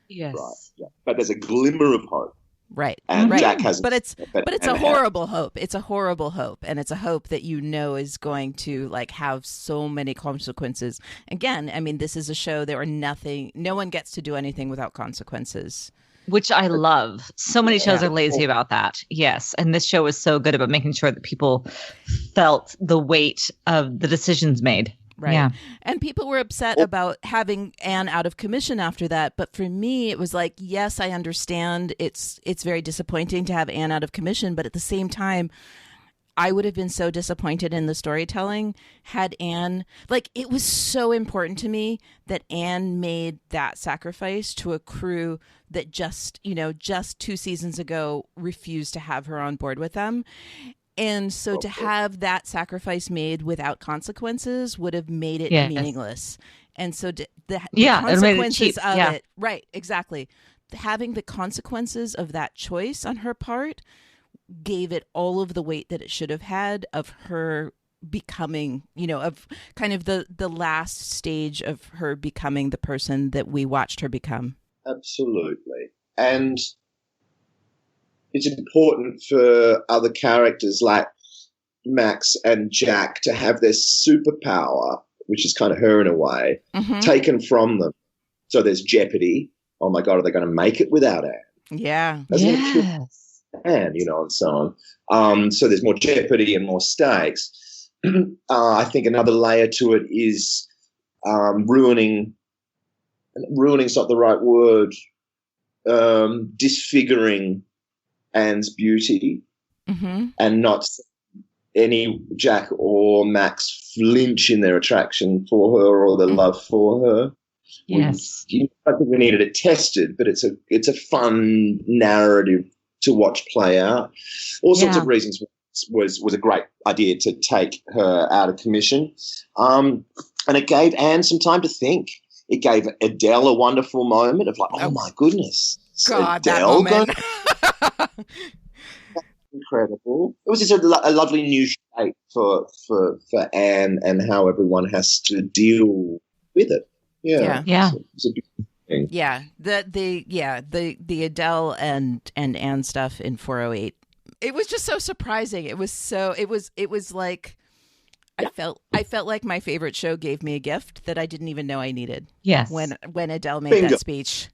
Yes. Right. Yeah. But there's a glimmer of hope. Right. And Jack has, but it's a horrible hope. It's a horrible hope, and it's a hope that is going to have so many consequences. Again, I mean, this is a show no one gets to do anything without consequences, which I love. So many shows are lazy about that. Yes, and this show is so good about making sure that people felt the weight of the decisions made. Right. Yeah. And people were upset about having Anne out of commission after that. But for me, it was like, yes, I understand it's very disappointing to have Anne out of commission. But at the same time, I would have been so disappointed in the storytelling had Anne, like, it was so important to me that Anne made that sacrifice to a crew that just 2 seasons ago refused to have her on board with them. And so to have that sacrifice made without consequences would have made it meaningless. And so the consequences of it, right, exactly. Having the consequences of that choice on her part gave it all of the weight that it should have had, of her becoming, of kind of the last stage of her becoming the person that we watched her become. Absolutely. And it's important for other characters like Max and Jack to have their superpower, which is kind of her in a way, taken from them. So there's jeopardy. Oh my God, are they going to make it without Anne? Yeah. That's going to kill Anne, and so on. So there's more jeopardy and more stakes. I think another layer to it is ruining's not the right word, disfiguring Anne's beauty, and not any Jack or Max flinch in their attraction for her or their love for her. Yes. I think we needed it tested, but it's a fun narrative to watch play out. All sorts of reasons was a great idea to take her out of commission. And it gave Anne some time to think. It gave Adele a wonderful moment of like, oh my goodness. God, Adele that moment. Incredible. It was just a lovely new shape for Anne and how everyone has to deal with it. Yeah. It's a beautiful thing. Yeah. The Adele and Anne stuff in 408. It was just so surprising. It was like I felt like my favorite show gave me a gift that I didn't even know I needed. Yes. When Adele made that speech.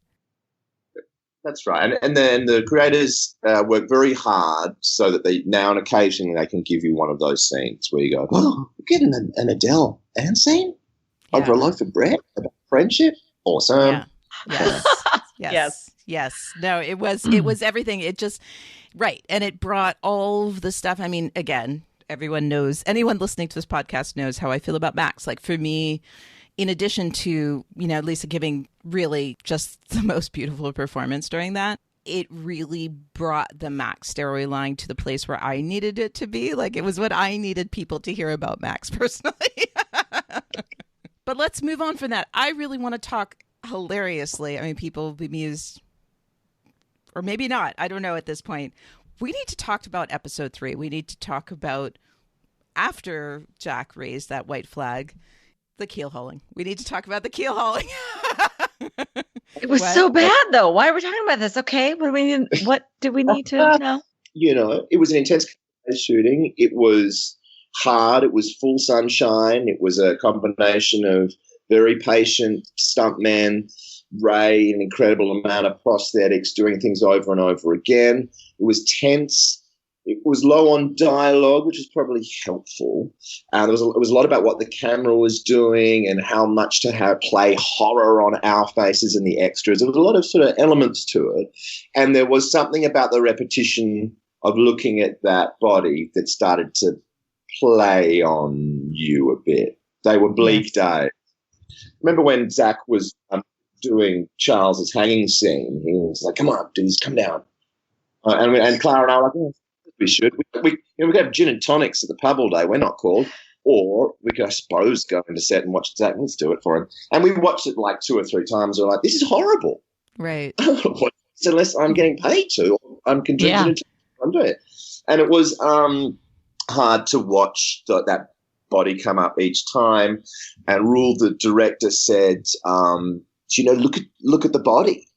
That's right. And then the creators work very hard so that now and occasionally they can give you one of those scenes where you go, oh, we're getting an Adele Anne scene over a loaf of bread about friendship. Awesome. Yeah. Yes. No, it was everything. It just, right. And it brought all of the stuff. I mean, again, anyone listening to this podcast knows how I feel about Max. Like, for me, in addition to, Lisa giving really just the most beautiful performance during that, it really brought the Max storyline to the place where I needed it to be. Like, it was what I needed people to hear about Max personally. But let's move on from that. I really want to talk hilariously. I mean, people will be amused, or maybe not. I don't know at this point. We need to talk about episode 3. We need to talk about, after Jack raised that white flag, the keel hauling. We need to talk about the keel hauling. It was so bad, though. Why are we talking about this? Okay, what do we need to know? It was an intense shooting. It was hard. It was full sunshine. It was a combination of very patient stuntman, Ray, an incredible amount of prosthetics, doing things over and over again. It was tense. It was low on dialogue, which was probably helpful. It was a lot about what the camera was doing and how much to have play horror on our faces and the extras. There was a lot of sort of elements to it. And there was something about the repetition of looking at that body that started to play on you a bit. They were bleak days. Remember when Zach was doing Charles's hanging scene? He was like, come on, dudes, come down. And Clara and I were like, oh, we should. We could have gin and tonics at the pub all day. We're not called. Or we could, I suppose, go into set and watch Zach. Let's do it for him. And we watched it like 2 or 3 times. We're like, this is horrible. Right. Unless I'm getting paid to, or I'm contributing to do it. And it was hard to watch that body come up each time. And Rule, the director, said, look at the body.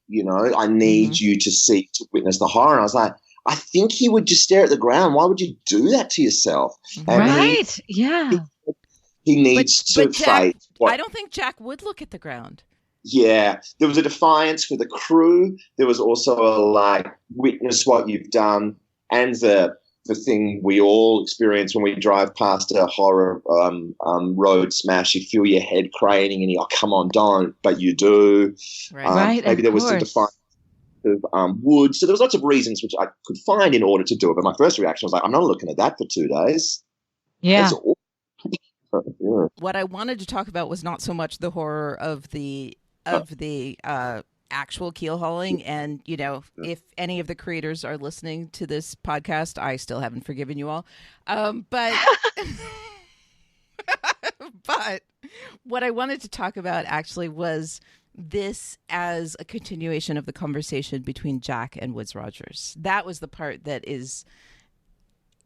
I need you to witness the horror. And I was like, I think he would just stare at the ground. Why would you do that to yourself? And right. He needs to fight. I don't think Jack would look at the ground. Yeah. There was a defiance for the crew. There was also a witness what you've done. And the the thing we all experience when we drive past a horror road smash. You feel your head craning and you're, oh, come on, don't, but you do. Right. Maybe there was some defiance of wood. So there was lots of reasons which I could find in order to do it. But my first reaction was like, I'm not looking at that for 2 days. Yeah. That's all. Yeah. What I wanted to talk about was not so much the horror of the actual keel hauling. And, you know, if any of the creators are listening to this podcast, I still haven't forgiven you all. But but what I wanted to talk about actually was this as a continuation of the conversation between Jack and Woodes Rogers. That was the part that is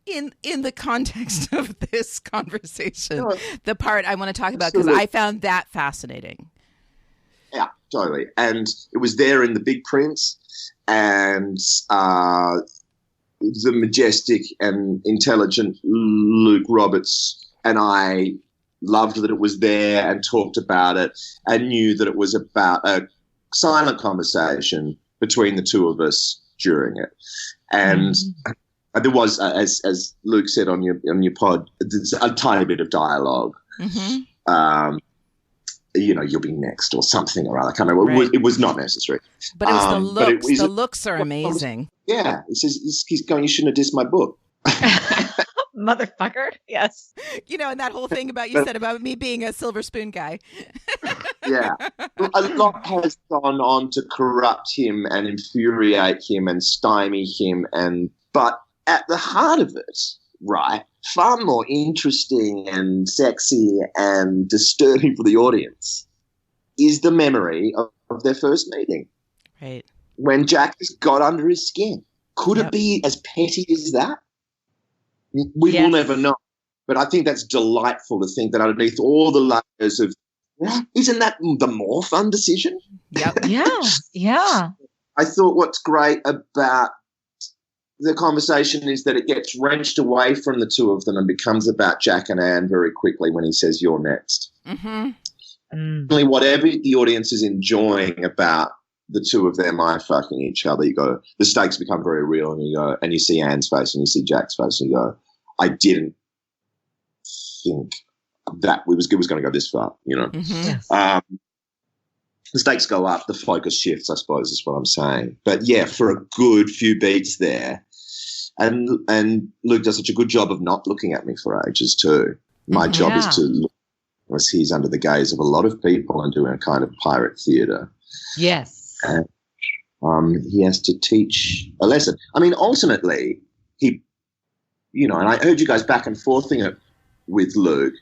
in the context of this conversation, the part I want to talk about, because I found that fascinating. Yeah, totally. And it was there in the big print, and the majestic and intelligent Luke Roberts and I loved that it was there and talked about it and knew that it was about a silent conversation between the two of us during it. And there was, as Luke said on your pod, there's a tiny bit of dialogue. You know, you'll be next or something or other. I can't remember. Right. It was not necessary. But it was the looks. The looks are amazing. Yeah. He says, he's going, you shouldn't have dissed my book. Motherfucker. Yes. You know, and that whole thing about you said about me being a silver spoon guy. Yeah. A lot has gone on to corrupt him and infuriate him and stymie him. But at the heart of it, right, far more interesting and sexy and disturbing for the audience is the memory of their first meeting. Right. When Jack just got under his skin. Could it be as petty as that? We will never know. But I think that's delightful to think that underneath all the layers of, isn't that the more fun decision? Yep. Yeah. I thought what's great about the conversation is that it gets wrenched away from the two of them and becomes about Jack and Anne very quickly when he says, you're next. Whatever the audience is enjoying about the two of them eye fucking each other, you go, the stakes become very real, and you go, and you see Anne's face and you see Jack's face and you go, I didn't think that it was going to go this far, you know. The stakes go up, the focus shifts, I suppose is what I'm saying. But yeah, for a good few beats there, and Luke does such a good job of not looking at me for ages too. My job is to look as he's under the gaze of a lot of people and doing a kind of pirate theatre. Yes. And he has to teach a lesson. I mean, ultimately, he, you know, and I heard you guys back and forthing it with Luke,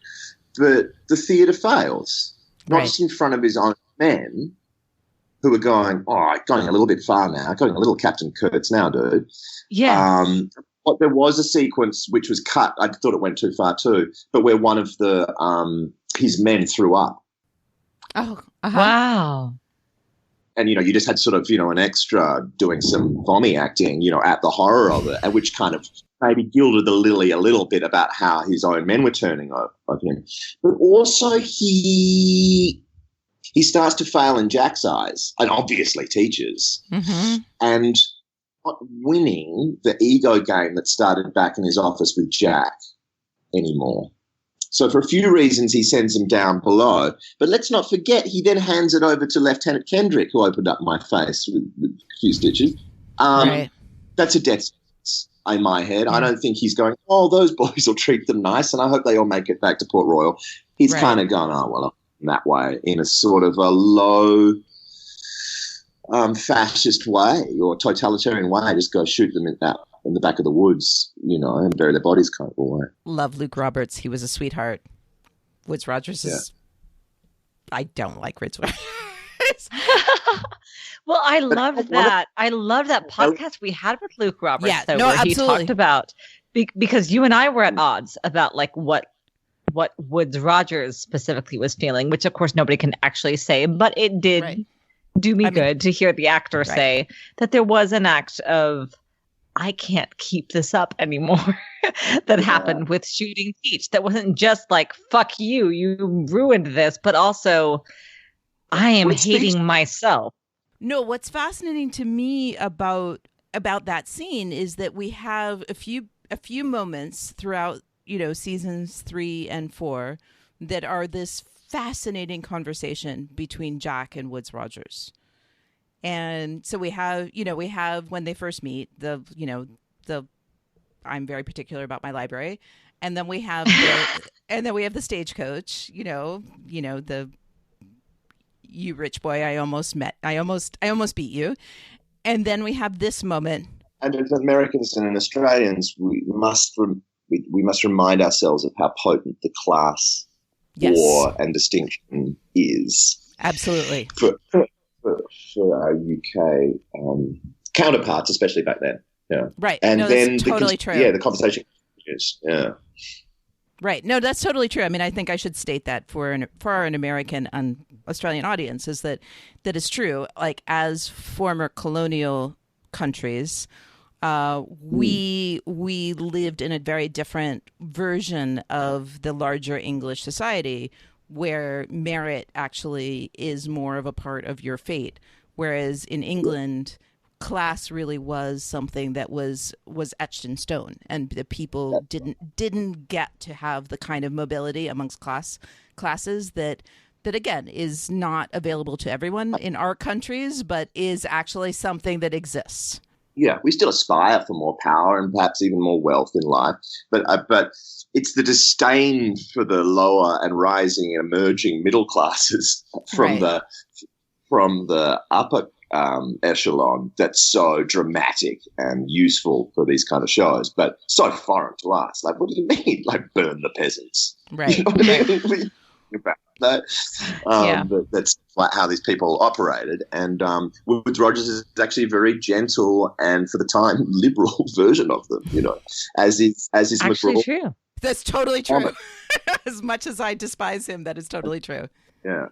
but the theatre fails, not just in front of his own men who are going, going a little bit far now, going a little Captain Kurtz now, dude. Yeah. But there was a sequence which was cut. I thought it went too far too, but where one of the his men threw up. Oh, wow. And, you know, you just had sort of, you know, an extra doing some vommy acting, you know, at the horror of it, and which kind of maybe gilded the lily a little bit about how his own men were turning on him. But also he starts to fail in Jack's eyes, and obviously teaches, and not winning the ego game that started back in his office with Jack anymore. So for a few reasons, he sends him down below. But let's not forget, he then hands it over to Lieutenant Kendrick, who opened up my face with a few stitches. That's a death sentence in my head. I don't think he's going, those boys will treat them nice, and I hope they all make it back to Port Royal. He's kind of gone, that way, in a sort of a low fascist way or totalitarian way. Just go shoot them in the back of the woods, you know, and bury their bodies kind of way. Love Luke Roberts. He was a sweetheart. Woodes Rogers is... I don't like Woodes Rogers. Well, I loved that. I loved that podcast we had with Luke Roberts, where he talked about, because you and I were at odds about like what Woodes Rogers specifically was feeling, which of course nobody can actually say, but it did do me good to hear the actor say that there was an act of, I can't keep this up anymore that happened with shooting Peach. That wasn't just like, fuck you, you ruined this, but also I am hating myself. No, what's fascinating to me about about that scene is that we have a few moments throughout, seasons 3 and 4 that are this fascinating conversation between Jack and Woodes Rogers. And so we have when they first meet, the I'm very particular about my library. And then we have the stagecoach, the you rich boy I almost beat you. And then we have this moment. And as Americans and Australians, we must remind ourselves of how potent the class war and distinction is. Absolutely. For our UK counterparts, especially back then. Yeah. Right. And no, then that's totally true. Yeah, the conversation is, yeah. Right. No, that's totally true. I mean, I think I should state that for an American and Australian audience is that is true. Like, as former colonial countries, we lived in a very different version of the larger English society, where merit actually is more of a part of your fate, whereas in England, class really was something that was etched in stone, and the people didn't get to have the kind of mobility amongst classes that again is not available to everyone in our countries, but is actually something that exists. Yeah, we still aspire for more power and perhaps even more wealth in life, but it's the disdain for the lower and rising and emerging middle classes from the upper echelon that's so dramatic and useful for these kind of shows, but so foreign to us. Like, what do you mean? Like, burn the peasants? Right. You know what I mean? That's like how these people operated. And Woodes Rogers is actually a very gentle and, for the time, liberal version of them. As is actually McGraw. True. That's totally true. As much as I despise him, that is totally true. Yeah.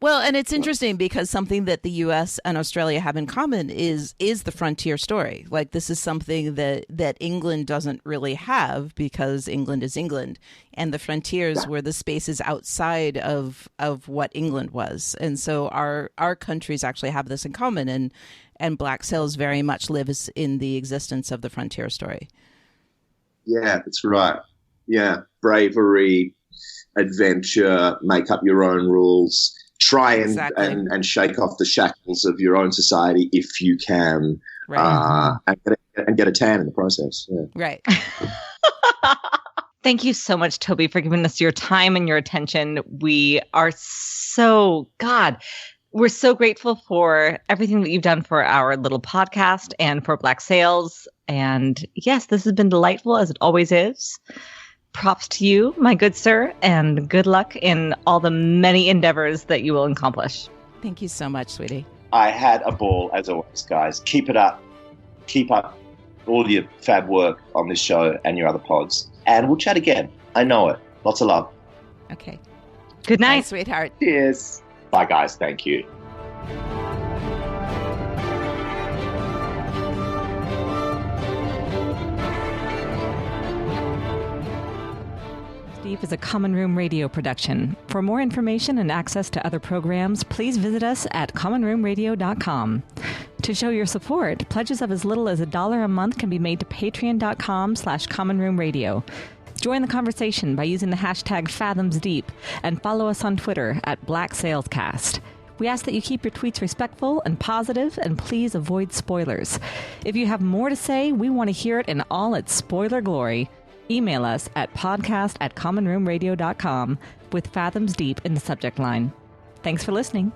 Well, and it's interesting because something that the U.S. and Australia have in common is the frontier story. Like, this is something that England doesn't really have, because England is England, and the frontiers were the spaces outside of what England was. And so our countries actually have this in common, and Black Sails very much lives in the existence of the frontier story. Yeah, that's right. Yeah, bravery, adventure, make up your own rules, try and shake off the shackles of your own society if you can, right. And get a tan in the process. Yeah. Right. Thank you so much, Toby, for giving us your time and your attention. We're so grateful for everything that you've done for our little podcast and for Black Sails. And yes, this has been delightful, as it always is. Props to you, my good sir, and good luck in all the many endeavors that you will accomplish. Thank you so much, sweetie. I had a ball, as always, guys. Keep it up. Keep up all your fab work on this show and your other pods. And we'll chat again. I know it. Lots of love. Okay. Good night. Bye, sweetheart. Cheers. Bye, guys. Thank you. Deep is a Common Room Radio production. For more information and access to other programs, please visit us at commonroomradio.com. To show your support, pledges of as little as $1 a month can be made to patreon.com/commonroomradio. Join the conversation by using the hashtag FathomsDeep and follow us on Twitter at Black Salescast. We ask that you keep your tweets respectful and positive, and please avoid spoilers. If you have more to say, we want to hear it in all its spoiler glory. Email us at podcast@commonroomradio.com with Fathoms Deep in the subject line. Thanks for listening.